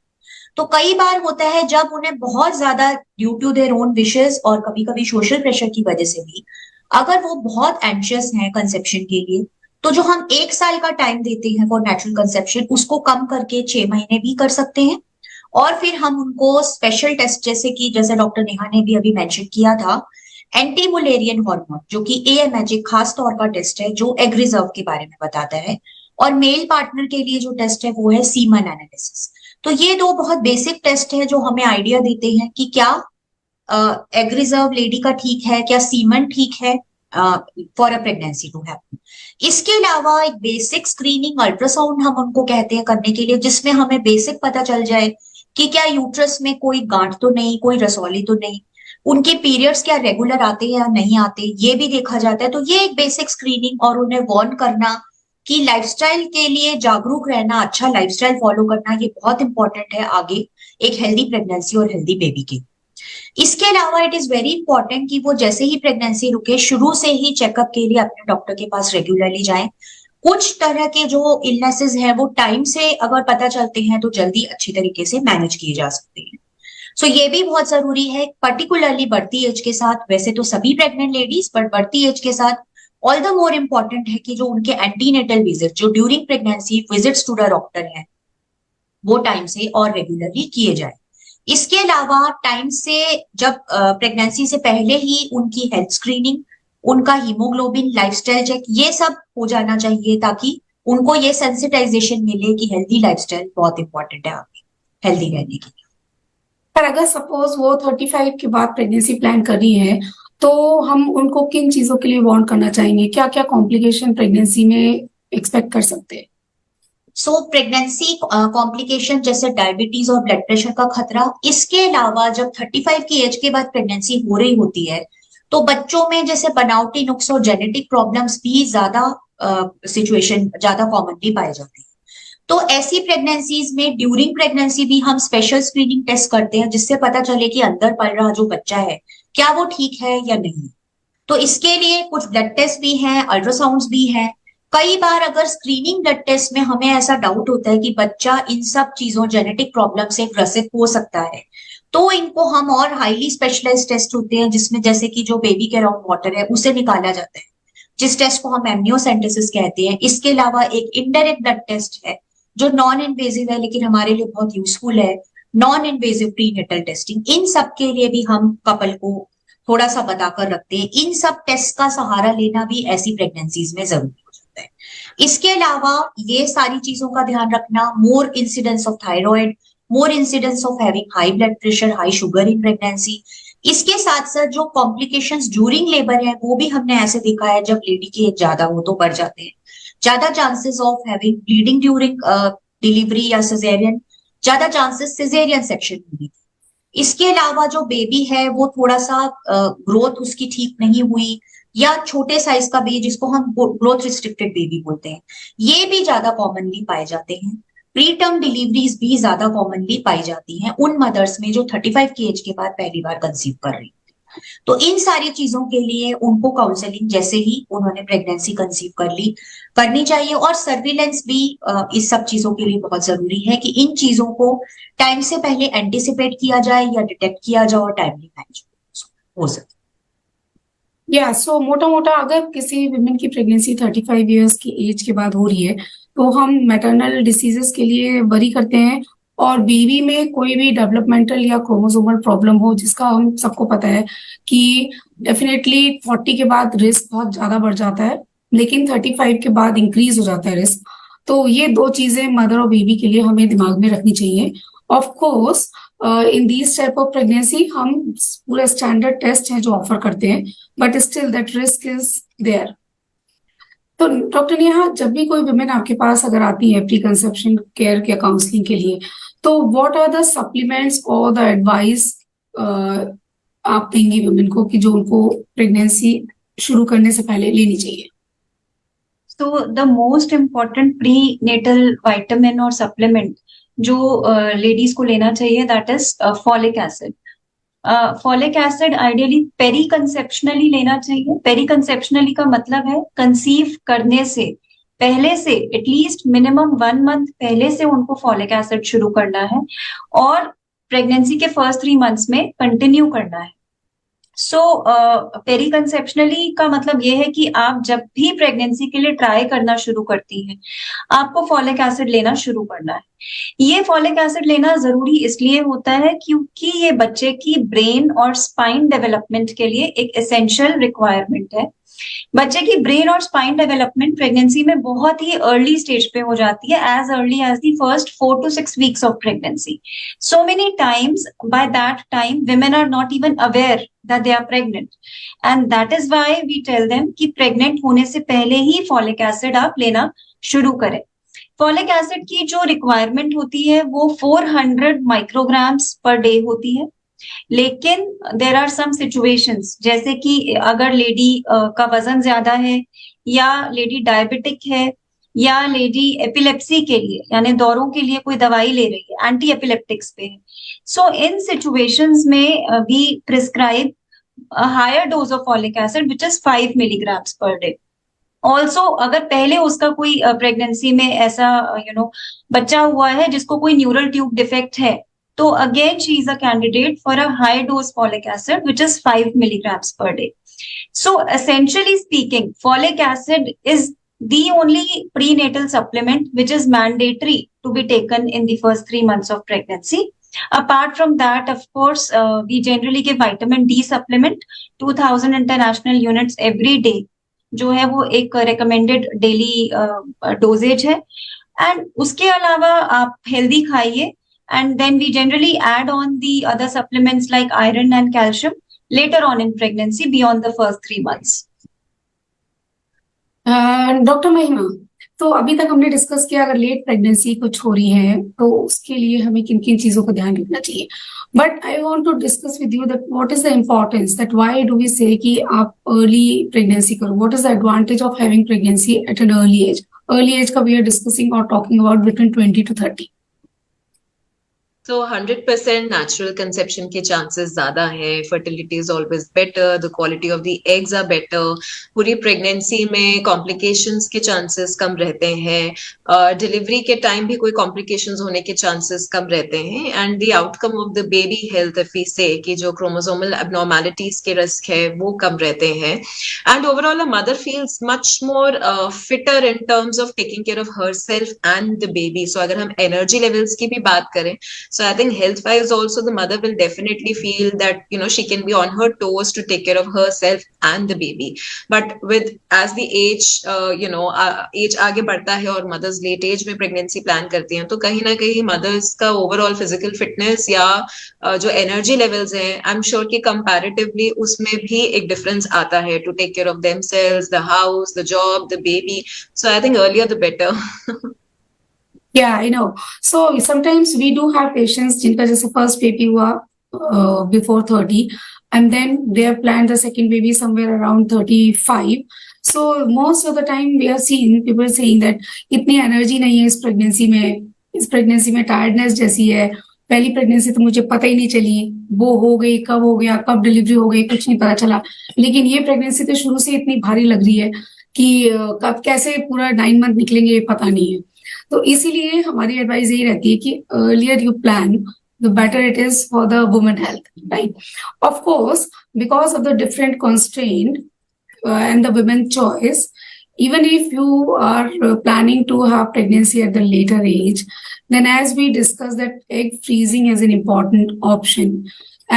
तो कई बार होता है जब उन्हें बहुत ज्यादा due to their own wishes और कभी कभी सोशल प्रेशर की वजह से भी, अगर वो बहुत एंशियस हैं कंसेप्शन के लिए, तो जो हम 1 साल का टाइम देते हैं फॉर नेचुरल कंसेप्शन, उसको कम करके 6 महीने भी कर सकते हैं। और फिर हम उनको स्पेशल टेस्ट, जैसे डॉक्टर नेहा ने भी अभी मेंशन किया था, एंटी मुलेरियन हार्मोन, जो कि AMH खास तौर का टेस्ट है जो एग रिजर्व के बारे में बताता है, और मेल पार्टनर के लिए जो टेस्ट है वो है सीमन एनालिसिस। तो ये 2 बहुत बेसिक टेस्ट है जो हमें आइडिया देते हैं कि क्या एग रिजर्व लेडी का ठीक है, क्या सीमन ठीक है for a pregnancy to happen. इसके अलावा एक बेसिक स्क्रीनिंग अल्ट्रासाउंड हम उनको कहते हैं करने के लिए, जिसमें हमें बेसिक पता चल जाए कि क्या यूट्रस में कोई गांठ तो नहीं, कोई रसौली तो नहीं, उनके पीरियड्स क्या रेगुलर आते हैं या नहीं आते, ये भी देखा जाता है। तो ये एक बेसिक स्क्रीनिंग, और उन्हें वार्न करना कि लाइफस्टाइल के लिए जागरूक रहना, अच्छा लाइफस्टाइल फॉलो करना, ये बहुत इंपॉर्टेंट है आगे एक हेल्दी प्रेगनेंसी और हेल्दी बेबी के। इसके अलावा इट इज वेरी इंपॉर्टेंट कि वो जैसे ही प्रेगनेंसी रुके शुरू से ही चेकअप के लिए अपने डॉक्टर के पास रेगुलरली जाएं। कुछ तरह के जो इलनेसेस हैं वो टाइम से अगर पता चलते हैं तो जल्दी अच्छी तरीके से मैनेज किए जा सकते हैं। सो ये भी बहुत जरूरी है, पर्टिकुलरली बढ़ती एज के साथ, वैसे तो सभी प्रेग्नेंट लेडीज बट बढ़ती एज के साथ ऑल द मोर इम्पोर्टेंट है कि जो उनके एंटीनेटल विजिट जो during pregnancy visits to the doctor है वो टाइम से और रेगुलरली किए जाए। इसके अलावा टाइम से जब प्रेगनेंसी से पहले ही उनकी हेल्थ स्क्रीनिंग, उनका हीमोग्लोबिन, लाइफस्टाइल चेक, ये सब हो जाना चाहिए ताकि उनको ये सेंसिटाइजेशन मिले कि हेल्दी लाइफस्टाइल बहुत इंपॉर्टेंट है आपकी हेल्दी रहने की। पर अगर सपोज वो 35 के बाद प्रेगनेंसी प्लान कर रही है तो हम उनको किन चीजों के लिए वार्न करना चाहेंगे, क्या क्या कॉम्प्लिकेशन प्रेगनेंसी में एक्सपेक्ट कर सकते हैं? सो प्रेगनेंसी कॉम्प्लिकेशन जैसे डायबिटीज और ब्लड प्रेशर का खतरा, इसके अलावा जब 35 की एज के बाद प्रेगनेंसी हो रही होती है तो बच्चों में जैसे बनावटी नुक्स और जेनेटिक प्रॉब्लम्स भी ज्यादा सिचुएशन ज्यादा कॉमनली पाए जाते हैं। तो ऐसी प्रेगनेंसीज में ड्यूरिंग प्रेगनेंसी भी हम स्पेशल स्क्रीनिंग टेस्ट करते हैं जिससे पता चले कि अंदर पल रहा जो बच्चा है क्या वो ठीक है या नहीं। तो इसके लिए कुछ ब्लड टेस्ट भी हैं, अल्ट्रासाउंड्स भी हैं। कई बार अगर स्क्रीनिंग ब्लड टेस्ट में हमें ऐसा डाउट होता है कि बच्चा इन सब चीजों जेनेटिक प्रॉब्लम से ग्रसित हो सकता है तो इनको हम और हाईली स्पेशलाइज्ड टेस्ट होते हैं जिसमें जैसे कि जो बेबी के अराउंड वाटर है उसे निकाला जाता है, जिस टेस्ट को हम एमनियोसेंटेसिस कहते हैं। इसके अलावा एक इनडायरेक्ट ब्लड टेस्ट है जो नॉन इन्वेजिव है लेकिन हमारे लिए बहुत यूजफुल है, नॉन इन्वेजिव प्रीनेटल टेस्टिंग। इन सब के लिए भी हम कपल को थोड़ा सा बताकर रखते हैं। इन सब टेस्ट का सहारा लेना भी ऐसी प्रेगनेंसीज में जरूरी हो जाता है। इसके अलावा ये सारी चीजों का ध्यान रखना, more incidence of thyroid, more incidence of having high blood pressure, high sugar in pregnancy. इसके साथ साथ जो कॉम्प्लिकेशंस ड्यूरिंग लेबर है वो भी हमने ऐसे देखा है जब लेडी की एज ज्यादा हो तो बढ़ जाते हैं, ज्यादा chances of having bleeding during delivery या सिजेरियन, ज्यादा चांसेस सिजेरियन सेक्शन होने की। इसके अलावा जो बेबी है वो थोड़ा सा ग्रोथ उसकी ठीक नहीं हुई या छोटे साइज का बेबी जिसको हम ग्रोथ रिस्ट्रिक्टेड बेबी बोलते हैं ये भी ज्यादा कॉमनली पाए जाते हैं। प्री टर्म डिलीवरीज भी ज्यादा कॉमनली पाई जाती हैं उन मदर्स में जो 35 की एज के बाद पहली बार कंसीव कर रही हैं। तो इन सारी चीजों के लिए उनको काउंसलिंग जैसे ही उन्होंने प्रेगनेंसी कंसीव कर ली करनी चाहिए। और सर्विलेंस भी इस सब चीजों के लिए बहुत जरूरी है कि इन चीजों को टाइम से पहले एंटिसिपेट किया जाए या डिटेक्ट किया जाए और टाइमली मैनेज हो सके। या सो मोटा मोटा अगर किसी विमेन की प्रेगनेंसी 35 इयर्स की एज के बाद हो रही है तो हम मैटरनल डिसीजेस के लिए वरी करते हैं, और बेबी में कोई भी डेवलपमेंटल या क्रोमोसोमल प्रॉब्लम हो जिसका हम सबको पता है कि डेफिनेटली 40 के बाद रिस्क बहुत ज्यादा बढ़ जाता है लेकिन 35 के बाद इंक्रीज हो जाता है रिस्क। तो ये दो चीजें मदर और बेबी के लिए हमें दिमाग में रखनी चाहिए। Of course in these type of pregnancy हम पूरे स्टैंडर्ड टेस्ट है जो ऑफर करते हैं but still that risk is there. तो डॉक्टर नेहा, जब भी कोई वुमेन आपके पास अगर आती है प्री कंसेप्शन केयर या काउंसलिंग के लिए तो व्हाट आर द सप्लीमेंट्स और द एडवाइस आप देंगी वुमेन को कि जो उनको प्रेगनेंसी शुरू करने से पहले लेनी चाहिए? तो the most important pre natal vitamin और सप्लीमेंट जो लेडीज को लेना चाहिए that is folic acid. Folic acid ideally peri conceptionally लेना चाहिए। पेरी कंसेप्शनली का मतलब है कंसीव करने से पहले से एटलीस्ट मिनिमम 1 मंथ पहले से उनको फॉलिक एसिड शुरू करना है और प्रेगनेंसी के फर्स्ट 3 मंथ्स में कंटिन्यू करना है। सो पेरी कंसेप्शनली का मतलब ये है कि आप जब भी प्रेगनेंसी के लिए ट्राई करना शुरू करती हैं आपको फॉलिक एसिड लेना शुरू करना है। ये फॉलिक एसिड लेना जरूरी इसलिए होता है क्योंकि ये बच्चे की ब्रेन और स्पाइन डेवलपमेंट के लिए एक एसेंशियल रिक्वायरमेंट है। बच्चे की ब्रेन और स्पाइन डेवलपमेंट प्रेगनेंसी में बहुत ही अर्ली स्टेज पे हो जाती है, as early as the first 4 to 6 weeks of pregnancy. So many times by that time women are not even aware that they are pregnant, and that is why we tell them कि pregnant होने से पहले ही folic acid आप लेना शुरू करें। Folic acid की जो रिक्वायरमेंट होती है वो 400 माइक्रोग्राम्स पर डे होती है, लेकिन देर आर सम सिचुएशंस जैसे कि अगर लेडी का वजन ज्यादा है या लेडी डायबिटिक है या लेडी एपिलेप्सी के लिए यानी दौरों के लिए कोई दवाई ले रही है, एंटी एपिलेप्टिक्स पे है, सो इन सिचुएशंस में we prescribe a higher dose of folic acid which is 5 milligrams per day. Also अगर पहले उसका कोई प्रेगनेंसी में ऐसा बच्चा हुआ है जिसको कोई न्यूरल ट्यूब डिफेक्ट है, तो again she is a candidate for a high dose folic acid which is 5 milligrams per day. So essentially speaking, folic acid is the only prenatal supplement which is mandatory to be taken in the first 3 months of pregnancy. Apart from that, of course, we generally give vitamin D supplement, 2000 international units every day, जो है वो एक recommended daily dosage है. And उसके अलावा आप healthy खाइए, and then we generally add on the other supplements like iron and calcium later on in pregnancy beyond the first 3 months. Doctor महिमा, तो अभी तक हमने डिस्कस किया अगर लेट प्रेगनेंसी कुछ हो रही है तो उसके लिए हमें किन किन चीजों का ध्यान रखना चाहिए, but I want to discuss with you that what is the importance, that why do we say कि आप अर्ली प्रेगनेंसी करो, what is the advantage of having pregnancy at an early age का वी आर डिस्कसिंग और talking about between 20 to 30. So 100% natural conception के chances ज़्यादा हैं, fertility is always better, the quality of the eggs are better, पूरी pregnancy में complications के chances कम रहते हैं, delivery के time भी कोई complications होने के chances कम रहते हैं, and the outcome of the baby health if we say कि जो chromosomal abnormalities के risk है वो कम रहते हैं, and overall a mother feels much more fitter in terms of taking care of herself and the baby. So अगर हम energy levels की भी बात करें, so I think health-wise also the mother will definitely feel that she can be on her toes to take care of herself and the baby. But with as the age age आगे बढ़ता है और mothers late age में pregnancy plan करती हैं, तो कहीं ना कहीं mothers का overall physical fitness या जो energy levels हैं, I'm sure कि comparatively उसमें भी एक difference आता है to take care of themselves, the house, the job, the baby. So I think earlier the better. Yeah, I know. So sometimes we do have patients जिनका जैसे first baby हुआ before 30 and then they have planned the second baby somewhere around 35. So most of the time we are seeing people saying that इतनी energy नहीं है इस pregnancy में tiredness जैसी है, पहली प्रेगनेंसी तो मुझे पता ही नहीं चली, वो हो गई, कब हो गया, कब डिलीवरी हो गई, कुछ नहीं पता चला, लेकिन ये प्रेगनेंसी तो शुरू से इतनी भारी लग रही है कि कब कैसे पूरा 9 month निकलेंगे ये पता नहीं है. तो इसीलिए हमारी एडवाइस यही रहती है कि earlier you plan the better it is for the women health, right. Of course because of the different constraint and the women choice, even if you are planning to have pregnancy at the later age, then as we discussed that egg freezing is an important option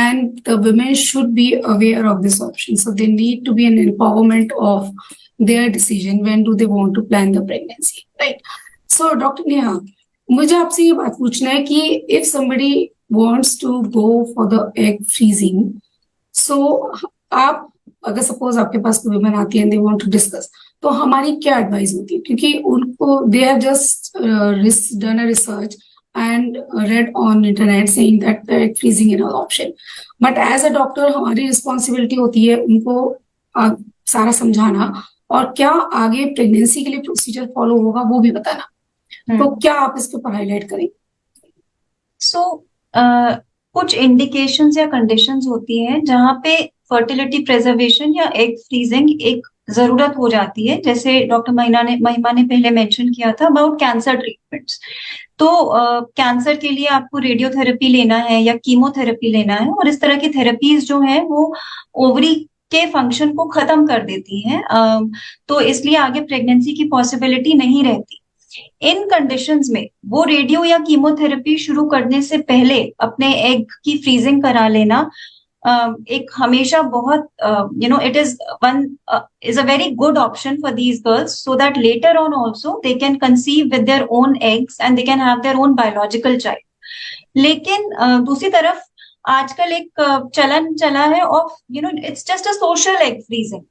and the women should be aware of this option. So they need to be an empowerment of their decision when do they want to plan the pregnancy, right? So Dr. Neha, मुझे आपसे ये बात पूछना है कि if somebody wants to go for the egg freezing, so आप अगर suppose आपके पास कोई वुमेन आती है and they want to discuss, तो हमारी क्या एडवाइस होती है, क्योंकि उनको they have just done a research and read on internet saying that the egg freezing is an option, but as a doctor हमारी रिस्पॉन्सिबिलिटी होती है उनको सारा समझाना और क्या आगे प्रेगनेंसी के लिए प्रोसीजर फॉलो होगा वो भी बताना. तो क्या आप इसके ऊपर हाईलाइट करें? सो कुछ इंडिकेशंस या कंडीशंस होती हैं जहां पे फर्टिलिटी प्रिजर्वेशन या एग फ्रीजिंग एक जरूरत हो जाती है, जैसे डॉक्टर महिमा ने पहले मेंशन किया था अबाउट कैंसर ट्रीटमेंट्स. तो कैंसर के लिए आपको रेडियोथेरेपी लेना है या कीमोथेरेपी लेना है, और इस तरह की थेरेपीज जो है वो ओवरी के फंक्शन को खत्म कर देती हैं, तो इसलिए आगे प्रेगनेंसी की पॉसिबिलिटी नहीं रहती. इन कंडीशंस में वो रेडियो या कीमोथेरेपी शुरू करने से पहले अपने एग की फ्रीजिंग करा लेना एक हमेशा बहुत it is a very good option for these girls, so that later on also they can conceive with their own eggs and they can have their own biological child. लेकिन दूसरी तरफ आजकल एक चलन चला है of its just a social egg freezing,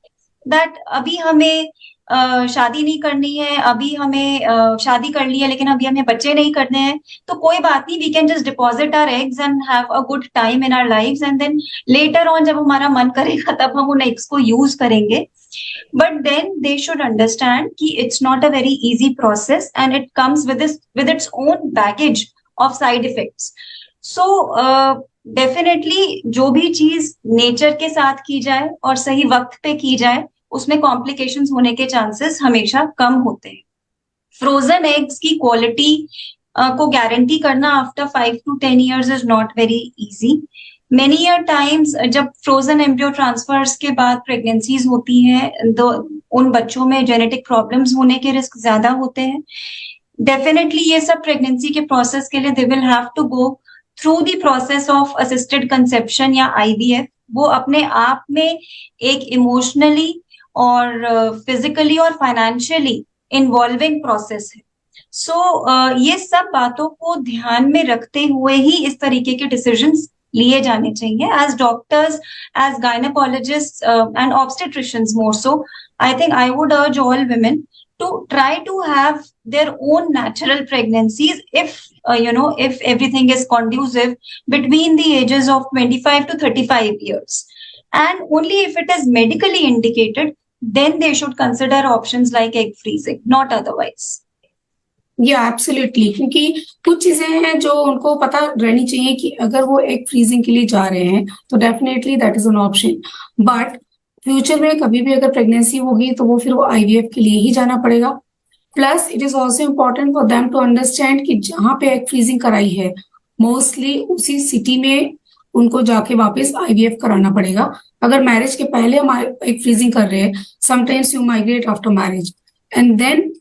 that अभी हमें शादी नहीं करनी है, अभी हमें शादी कर ली है लेकिन अभी हमें बच्चे नहीं करने हैं, तो कोई बात नहीं, we can just deposit our eggs and have a good time in our lives, and then later on जब हमारा मन करेगा तब हम उन एग्स को यूज करेंगे. But then they should understand कि it's not a very easy process and it comes with its own baggage of side effects. So definitely जो भी चीज नेचर के साथ की जाए और सही वक्त पे की जाए उसमें कॉम्प्लिकेशंस होने के चांसेस हमेशा कम होते हैं. फ्रोजन एग्स की क्वालिटी को गारंटी करना after 5 to 10 years is not very easy. Many year times जब फ्रोजन एम्ब्रियो ट्रांसफर्स के बाद प्रेगनेंसीज होती हैं तो उन बच्चों में जेनेटिक प्रॉब्लम्स होने के रिस्क ज्यादा होते हैं. डेफिनेटली ये सब प्रेगनेंसी के प्रोसेस के लिए they will have to go through the process of assisted conception या आईवीएफ. वो अपने आप में एक इमोशनली और फिजिकली और फाइनेंशियली इन्वॉल्विंग प्रोसेस है. सो ये सब बातों को ध्यान में रखते हुए ही इस तरीके के डिसीजंस लिए जाने चाहिए. As doctors, as gynaecologists and obstetricians more so, I think I would urge all women to try to have their own natural pregnancies if everything is conducive between the ages of 25 to 35 years, and only if it is medically indicated then they should consider options like egg freezing, not otherwise. या absolutely, क्योंकि कुछ चीजें हैं जो उनको पता रहनी चाहिए कि अगर वो एग फ्रीजिंग के लिए जा रहे हैं तो definitely that is an option. But future में कभी भी अगर प्रेगनेंसी होगी तो वो फिर वो आईवीएफ के लिए ही जाना पड़ेगा. Plus it is also important for them to understand कि जहाँ पे एग फ्रीजिंग कराई है मोस्टली उसी सिटी में उनको जाके वापस आईवीएफ कराना पड़ेगा. अगर मैरिज के पहले हम एग फ्रीजिंग कर रहे हैं, sometimes you migrate after marriage and then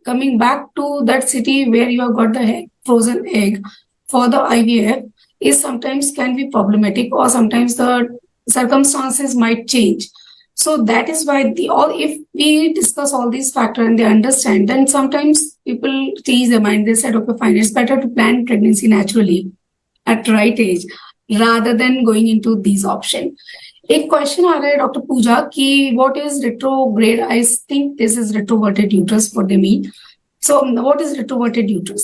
coming back to that city where you have got the frozen egg for the IVF is sometimes can be problematic, or sometimes the circumstances might change. So that is why if we discuss all these factors and they understand, then sometimes people change their mind. They said, okay, fine, it's better to plan pregnancy naturally at right age rather than going into these options. एक question आ रहा है doctor Pooja कि what is retrograde. I think this is retroverted uterus for the mean. So what is retroverted uterus?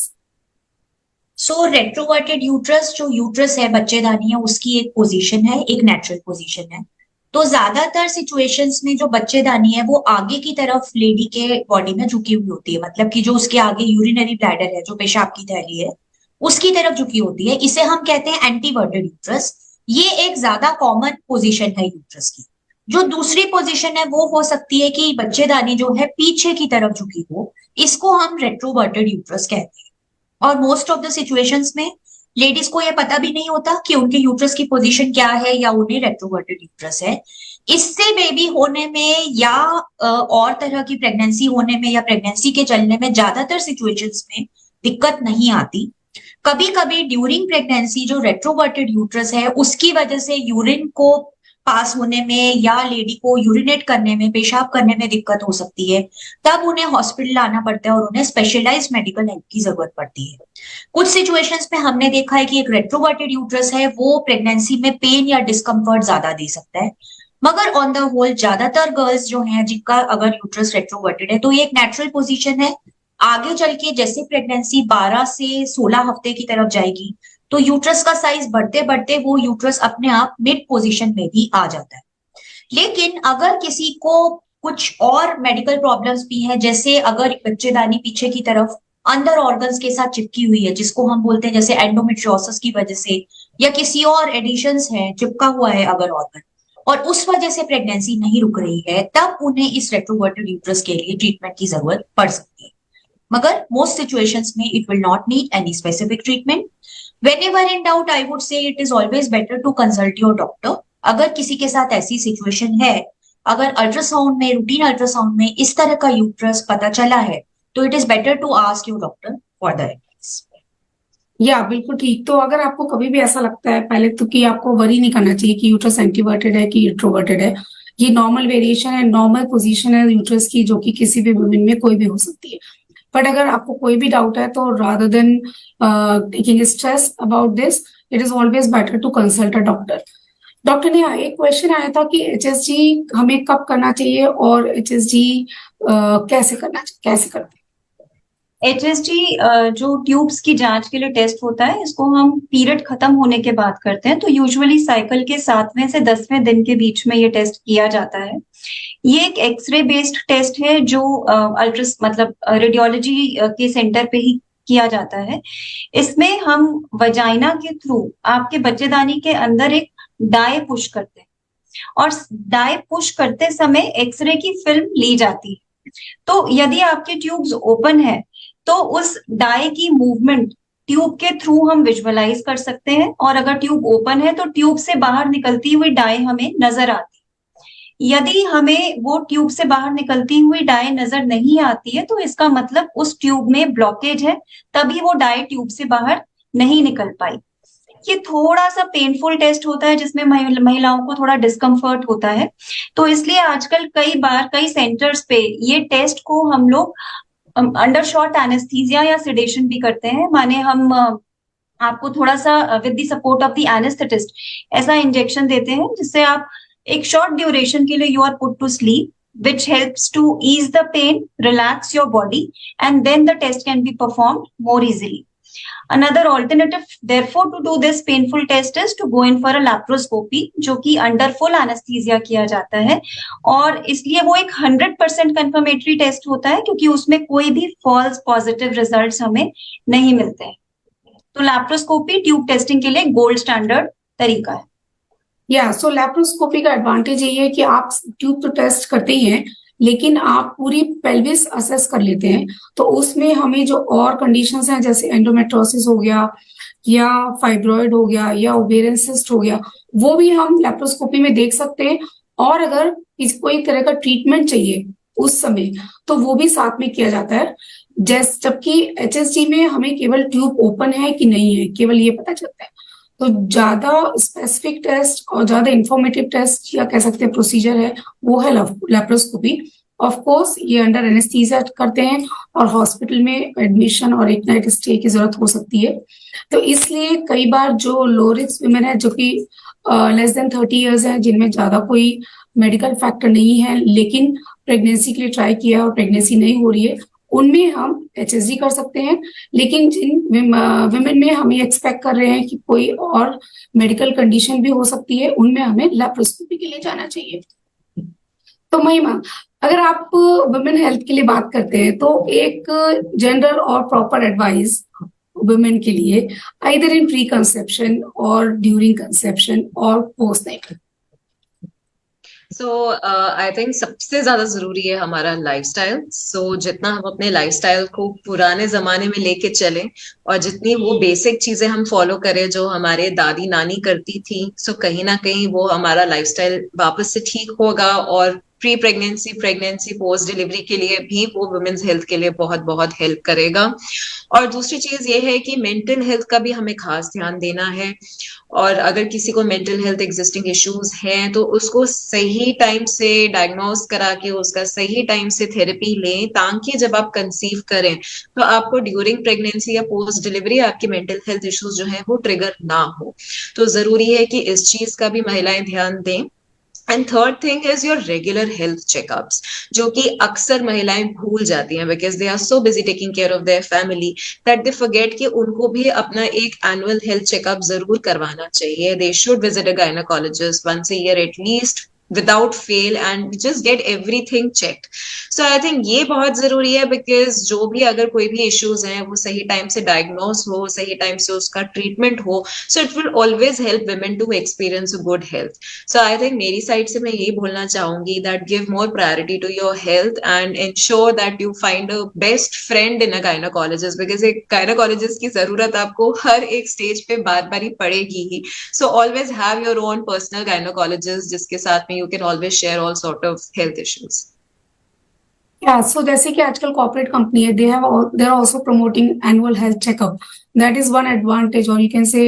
So retroverted uterus, जो uterus है बच्चेदानी है, उसकी एक पोजीशन है, एक नेचुरल पोजीशन है. तो ज्यादातर सिचुएशंस में जो बच्चेदानी है वो आगे की तरफ लेडी के बॉडी में झुकी हुई होती है, मतलब कि जो उसके आगे यूरिनरी ब्लैडर है, जो पेशाब की थैली है, उसकी तरफ झुकी होती है. इसे हम कहते हैं एंटीवर्टेड यूट्रस. ये एक ज्यादा कॉमन पोजीशन है यूट्रस की. जो दूसरी पोजीशन है वो हो सकती है कि बच्चेदानी जो है पीछे की तरफ झुकी हो, इसको हम रेट्रोवर्टेड यूट्रस कहते हैं. और मोस्ट ऑफ द सिचुएशंस में लेडीज को ये पता भी नहीं होता कि उनके यूट्रस की पोजीशन क्या है या उन्हें रेट्रोवर्टेड यूट्रस है. इससे बेबी होने में या और तरह की प्रेगनेंसी होने में या प्रेगनेंसी के चलने में ज्यादातर सिचुएशंस में दिक्कत नहीं आती. कभी कभी ड्यूरिंग प्रेगनेंसी जो रेट्रोवर्टेड यूट्रस है उसकी वजह से यूरिन को पास होने में या लेडी को यूरिनेट करने में, पेशाब करने में दिक्कत हो सकती है. तब उन्हें हॉस्पिटल आना पड़ता है और उन्हें स्पेशलाइज्ड मेडिकल हेल्प की जरूरत पड़ती है. कुछ सिचुएशंस में हमने देखा है कि एक रेट्रोवर्टेड यूट्रस है वो प्रेगनेंसी में पेन या डिस्कम्फर्ट ज्यादा दे सकता है. मगर ऑन द होल ज्यादातर गर्ल्स जो हैं जिनका अगर यूट्रस रेट्रोवर्टेड है तो ये एक नेचुरल पोजीशन है. आगे चल के जैसे प्रेगनेंसी 12 से 16 हफ्ते की तरफ जाएगी तो यूट्रस का साइज बढ़ते बढ़ते वो यूट्रस अपने आप मिड पोजीशन में भी आ जाता है. लेकिन अगर किसी को कुछ और मेडिकल प्रॉब्लम्स भी हैं, जैसे अगर बच्चेदानी पीछे की तरफ अंदर ऑर्गन्स के साथ चिपकी हुई है जिसको हम बोलते हैं जैसे एंडोमेट्रियोसिस की वजह से, या किसी और एडिशंस है, चिपका हुआ है अगर ऑर्गन, और उस वजह से प्रेगनेंसी नहीं रुक रही है, तब उन्हें इस रेट्रोवर्टेड यूट्रस के लिए ट्रीटमेंट की जरूरत पड़ सकती है. मगर मोस्ट सिचुएशंस में it will not need any specific treatment. Whenever in doubt, I would say it is always better to consult your doctor. अगर किसी के साथ ऐसी सिचुएशन है, अगर अल्ट्रासाउंड में, रूटीन अल्ट्रासाउंड में इस तरह का यूट्रस पता चला है, तो it is better to ask your doctor for the advice. या बिल्कुल ठीक. तो अगर आपको कभी भी ऐसा लगता है पहले तो कि आपको वरी नहीं करना चाहिए कि यूट्रस एंटीवर्टेड है कि रेट्रोवर्टेड है. ये नॉर्मल वेरिएशन है, नॉर्मल पोजीशन है यूट्रस की, जो कि किसी भी वुमेन में कोई भी हो सकती है. बट अगर आपको कोई भी डाउट है तो rather than taking stress about this, it is always better to consult a doctor. Doctor ने एक क्वेश्चन आया था कि एचएसजी हमें कब करना चाहिए और एचएसजी कैसे कैसे करते HSG जो ट्यूब्स की जांच के लिए टेस्ट होता है, इसको हम पीरियड खत्म होने के बाद करते हैं। तो यूजुअली साइकिल के 7वें से 10वें दिन के बीच में ये टेस्ट किया जाता है। ये एक एक्सरे बेस्ड टेस्ट है जो मतलब रेडियोलॉजी के सेंटर पे ही किया जाता है। इसमें हम वजाइना के थ्रू आपके बच्चेदानी के अंदर एक डाई पुश करते हैं और डाई पुश करते समय एक्सरे की फिल्म ली जाती है। तो यदि आपके ट्यूब्स ओपन है तो उस डाई की मूवमेंट ट्यूब के थ्रू हम विजुअलाइज कर सकते हैं, और अगर ट्यूब ओपन है तो ट्यूब से बाहर निकलती हुई डाई हमें नजर आती है। यदि हमें वो ट्यूब से बाहर निकलती हुई डाई नजर नहीं आती है तो इसका मतलब उस ट्यूब में ब्लॉकेज है, तभी वो डाई ट्यूब से बाहर नहीं निकल पाई। ये थोड़ा सा पेनफुल टेस्ट होता है जिसमें महिलाओं को थोड़ा डिस्कम्फर्ट होता है। तो इसलिए आजकल कई बार कई सेंटर्स पे ये टेस्ट को हम लोग अंडर शॉर्ट एनेस्थीसिया या सिडेशन भी करते हैं। माने हम आपको थोड़ा सा with the support of the anaesthetist ऐसा इंजेक्शन देते हैं जिससे आप एक शॉर्ट ड्यूरेशन के लिए you are put to sleep, which helps to ease the pain, relax your body, and then the test can be performed more easily. Another alternative, therefore, to do this painful test is to go in for a laparoscopy, जो कि under full anaesthesia किया जाता है, और इसलिए वो एक 100% confirmatory test होता है क्योंकि उसमें कोई भी फॉल्स पॉजिटिव रिजल्ट्स हमें नहीं मिलते हैं। तो लैप्रोस्कोपी ट्यूब टेस्टिंग के लिए गोल्ड स्टैंडर्ड तरीका है। या सो लैप्रोस्कोपी का एडवांटेज ये है कि आप ट्यूब तो टेस्ट करते ही हैं, लेकिन आप पूरी पेल्विस असेस कर लेते हैं। तो उसमें हमें जो और कंडीशंस हैं जैसे एंडोमेट्रोसिस हो गया या फाइब्रॉइड हो गया या ओवेरियन सिस्ट हो गया, वो भी हम लैप्रोस्कोपी में देख सकते हैं। और अगर कोई तरह का ट्रीटमेंट चाहिए उस समय तो वो भी साथ में किया जाता है। जबकि एचएसजी में हमें केवल ट्यूब ओपन है कि नहीं है केवल ये पता चलता है। तो ज्यादा स्पेसिफिक टेस्ट और ज्यादा इंफॉर्मेटिव टेस्ट या कह सकते हैं प्रोसीजर है वो है लैप्रोस्कोपी। ऑफ कोर्स ये अंडर एनेस्थीसिया करते हैं और हॉस्पिटल में एडमिशन और एक नाइट स्टे की जरूरत हो सकती है। तो इसलिए कई बार जो लो रिस्क वुमेन है जो कि लेस देन 30 इयर्स है, जिनमें ज्यादा कोई मेडिकल फैक्टर नहीं है लेकिन प्रेगनेंसी के लिए ट्राई किया और प्रेगनेंसी नहीं हो रही है, उनमें हम एचएसजी कर सकते हैं। लेकिन जिन विमेन में हम ये एक्सपेक्ट कर रहे हैं कि कोई और मेडिकल कंडीशन भी हो सकती है, उनमें हमें लैप्रोस्कोपी के लिए जाना चाहिए। तो महिमा, अगर आप वुमेन हेल्थ के लिए बात करते हैं तो एक जनरल और प्रॉपर एडवाइस वुमेन के लिए आइदर इन प्री कंसेप्शन और ड्यूरिंग कंसेप्शन और पोस्ट नाइटल। सो आई थिंक सबसे ज्यादा जरूरी है हमारा लाइफस्टाइल। जितना हम अपने लाइफस्टाइल को पुराने जमाने में लेके चलें और जितनी वो बेसिक चीजें हम फॉलो करें जो हमारे दादी नानी करती थी, कहीं ना कहीं वो हमारा लाइफस्टाइल वापस से ठीक होगा और pre pregnancy, pregnancy, post delivery के लिए भी वो वुमेन्स हेल्थ के लिए बहुत बहुत हेल्प करेगा। और दूसरी चीज ये है कि मेंटल हेल्थ का भी हमें खास ध्यान देना है। और अगर किसी को मेंटल हेल्थ एग्जिस्टिंग इश्यूज हैं तो उसको सही टाइम से डायग्नोज करा के उसका सही टाइम से थेरेपी लें, ताकि जब आप कंसीव करें तो आपको ड्यूरिंग प्रेगनेंसी या पोस्ट डिलीवरी आपकी मेंटल हेल्थ इश्यूज जो है वो ट्रिगर ना हो। तो जरूरी है कि इस चीज का भी महिलाएं ध्यान दें। And third thing is your regular health checkups, जो कि अक्सर महिलाएं भूल जाती हैं because they are so busy taking care of their family that they forget कि उनको भी अपना एक एनुअल हेल्थ चेकअप जरूर करवाना चाहिए। They should visit a gynaecologist once a year at least without fail and just get everything checked. So I think ये बहुत जरूरी है बिकॉज जो भी अगर कोई भी इश्यूज हैं वो सही टाइम से डायग्नोज हो, सही टाइम से उसका ट्रीटमेंट हो, so it will always help women to experience a good health. So I think मेरी साइड से मैं यही बोलना चाहूंगी that give more priority to your health and ensure that you find a best friend in a gynaecologist, because एक gynaecologist की जरूरत आपको हर एक स्टेज पे बार बार ही पड़ेगी ही। So always have your own personal gynaecologist जिसके साथ में you can always share all sort of health issues. So जैसे कि आजकल कॉर्पोरेट कंपनी है, they are also promoting annual health checkup. That is one advantage, or you can say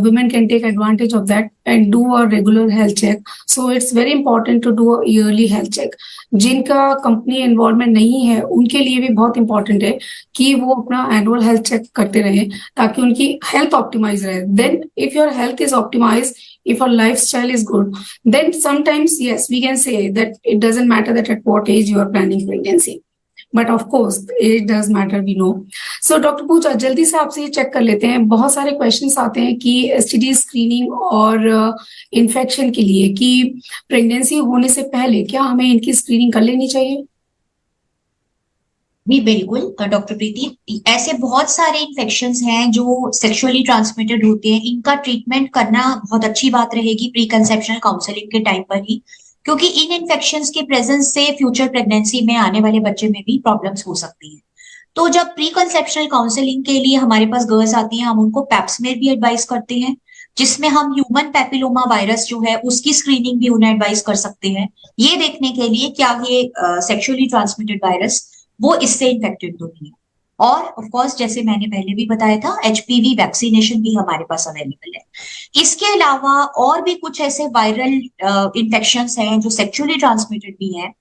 women can take advantage of that and do a regular health check. So it's very important to do a yearly health check. जिनका company involvement नहीं है उनके लिए भी बहुत important है कि वो अपना एनुअल हेल्थ चेक करते रहें ताकि उनकी हेल्थ ऑप्टिमाइज रहे। Then if your health is optimise if our lifestyle is good, then sometimes, yes, we can say that it doesn't matter that at what age you are planning pregnancy. But of course age does matter, we know. So doctor Pooja, जल्दी से आपसे ये check कर लेते हैं, बहुत सारे questions आते हैं कि एसटीडी स्क्रीनिंग और इन्फेक्शन के लिए कि प्रेगनेंसी होने से पहले क्या हमें इनकी स्क्रीनिंग कर लेनी चाहिए? जी बिल्कुल डॉक्टर प्रीति, ऐसे बहुत सारे इन्फेक्शंस हैं जो सेक्सुअली ट्रांसमिटेड होते हैं, इनका ट्रीटमेंट करना बहुत अच्छी बात रहेगी प्री कंसेप्शनल काउंसलिंग के टाइम पर ही, क्योंकि इन इन्फेक्शंस के प्रेजेंस से फ्यूचर प्रेगनेंसी में आने वाले बच्चे में भी प्रॉब्लम्स हो सकती हैं। तो जब प्री कंसेप्शनल काउंसलिंग के लिए हमारे पास गर्ल्स आती हैं, हम उनको पैप्समेर भी एडवाइस करते हैं, जिसमें हम ह्यूमन पैपिलोमा वायरस जो है उसकी स्क्रीनिंग भी उन्हें एडवाइस कर सकते हैं, ये देखने के लिए क्या ये सेक्सुअली ट्रांसमिटेड वायरस वो इससे इन्फेक्टेड तो नहीं है। और ऑफ कोर्स जैसे मैंने पहले भी बताया था, एचपीवी वैक्सीनेशन भी हमारे पास अवेलेबल है। इसके अलावा और भी कुछ ऐसे वायरल इन्फेक्शंस हैं जो सेक्सुअली ट्रांसमिटेड भी हैं,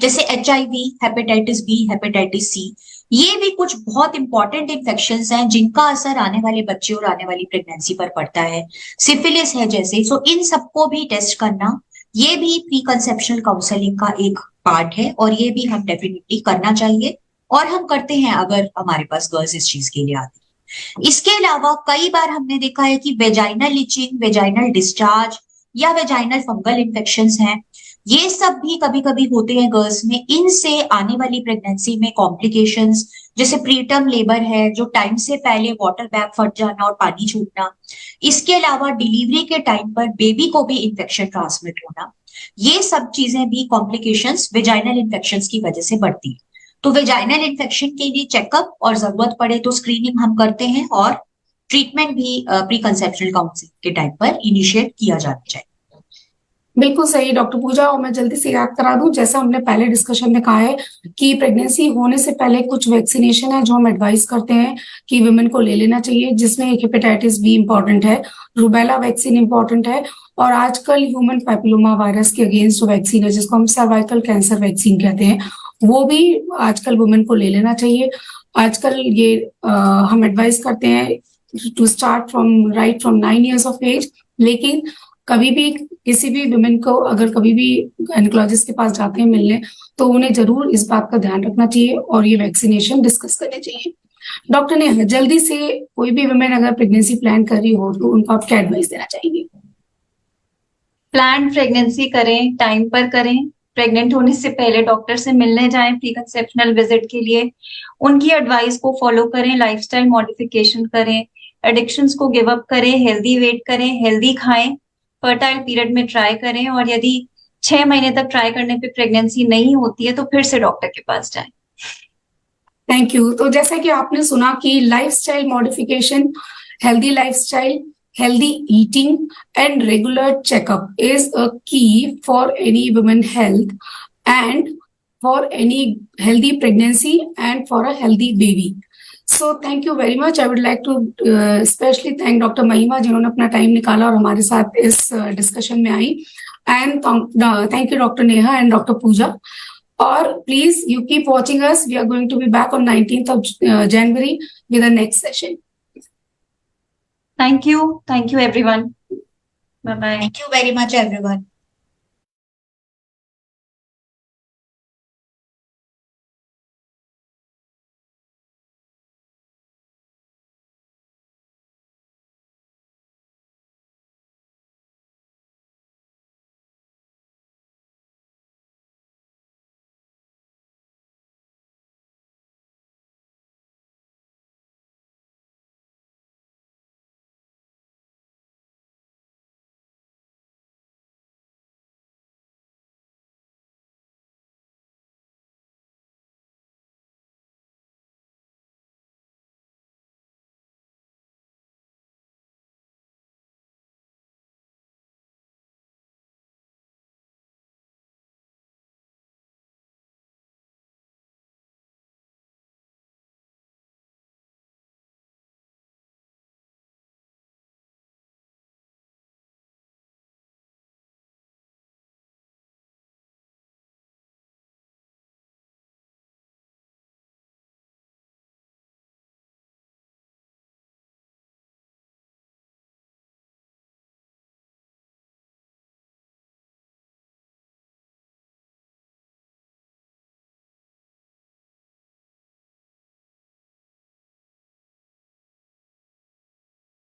जैसे HIV, hepatitis B, hepatitis C, ये भी कुछ बहुत इंपॉर्टेंट इन्फेक्शंस हैं जिनका असर आने वाले बच्चे और आने वाली प्रेगनेंसी पर पड़ता है। सिफिलिस है जैसे, सो इन सबको भी टेस्ट करना, ये भी प्री कंसेप्शनल काउंसलिंग का एक पार्ट है और ये भी हम डेफिनेटली करना चाहिए और हम करते हैं अगर हमारे पास गर्ल्स इस चीज के लिए आती है। इसके अलावा कई बार हमने देखा है कि वेजाइनल इचिंग, वेजाइनल डिस्चार्ज या वेजाइनल फंगल इन्फेक्शंस हैं, ये सब भी कभी कभी होते हैं गर्ल्स में। इनसे आने वाली प्रेगनेंसी में कॉम्प्लिकेशंस जैसे प्रीटर्म लेबर है, जो टाइम से पहले वाटर बैग फट जाना और पानी छूटना, इसके अलावा डिलीवरी के टाइम पर बेबी को भी इन्फेक्शन ट्रांसमिट होना, ये सब चीजें भी कॉम्प्लिकेशंस वेजाइनल इन्फेक्शंस की वजह से बढ़ती है। तो वेजाइनल इन्फेक्शन के लिए चेकअप और जरूरत पड़े तो स्क्रीनिंग हम करते हैं और ट्रीटमेंट भी प्री कंसेप्शनल काउंसलिंग के टाइम पर इनिशिएट किया जाना चाहिए। बिल्कुल सही डॉक्टर पूजा, और मैं जल्दी से याद करा दूं, जैसा हमने पहले डिस्कशन में कहा है कि प्रेगनेंसी होने से पहले कुछ वैक्सीनेशन है जो हम एडवाइस करते हैं कि वुमेन को ले लेना चाहिए, जिसमें एक हेपेटाइटिस बी इंपॉर्टेंट है, रूबेला वैक्सीन इंपॉर्टेंट है, और आजकल ह्यूमन पैपिलोमा वायरस के अगेंस्ट जो वैक्सीन है जिसको हम सर्वाइकल कैंसर वैक्सीन कहते हैं, वो भी आजकल वुमेन को ले लेना चाहिए। आजकल ये हम एडवाइस करते हैं to start from 9 years of age, लेकिन कभी भी किसी भी वुमेन को अगर कभी भी गायनेकोलॉजिस्ट के पास जाते हैं मिलने, तो उन्हें जरूर इस बात का ध्यान रखना चाहिए और ये वैक्सीनेशन डिस्कस करने चाहिए। डॉक्टर ने जल्दी से कोई भी वुमेन अगर प्रेगनेंसी प्लान कर रही हो तो उनको आप क्या एडवाइस देना चाहेंगे? प्लान प्रेगनेंसी करें, टाइम पर करें, प्रेग्नेंट होने से पहले डॉक्टर से मिलने जाएं प्री कंसेप्शनल विजिट के लिए, उनकी एडवाइस को फॉलो करें, लाइफस्टाइल मॉडिफिकेशन करें, एडिक्शंस को गिव अप करें, हेल्दी वेट करें, हेल्दी खाएं, फर्टाइल पीरियड में ट्राई करें, और यदि 6 महीने तक ट्राई करने पे प्रेगनेंसी नहीं होती है तो फिर से डॉक्टर के पास जाएं। Thank you. तो जैसा कि आपने सुना कि lifestyle modification, healthy lifestyle, healthy eating and regular checkup is a key for any women health and for any healthy pregnancy and for a healthy baby. So thank you very much. I would like to especially thank Dr. Mahima जिन्होंने अपना time निकाला और हमारे साथ इस discussion में आई, and thank you Dr. Neha and Dr. Pooja. और please you keep watching us. We are going to be back on 19th of January with the next session. Thank you everyone. Bye bye. Thank you very much everyone.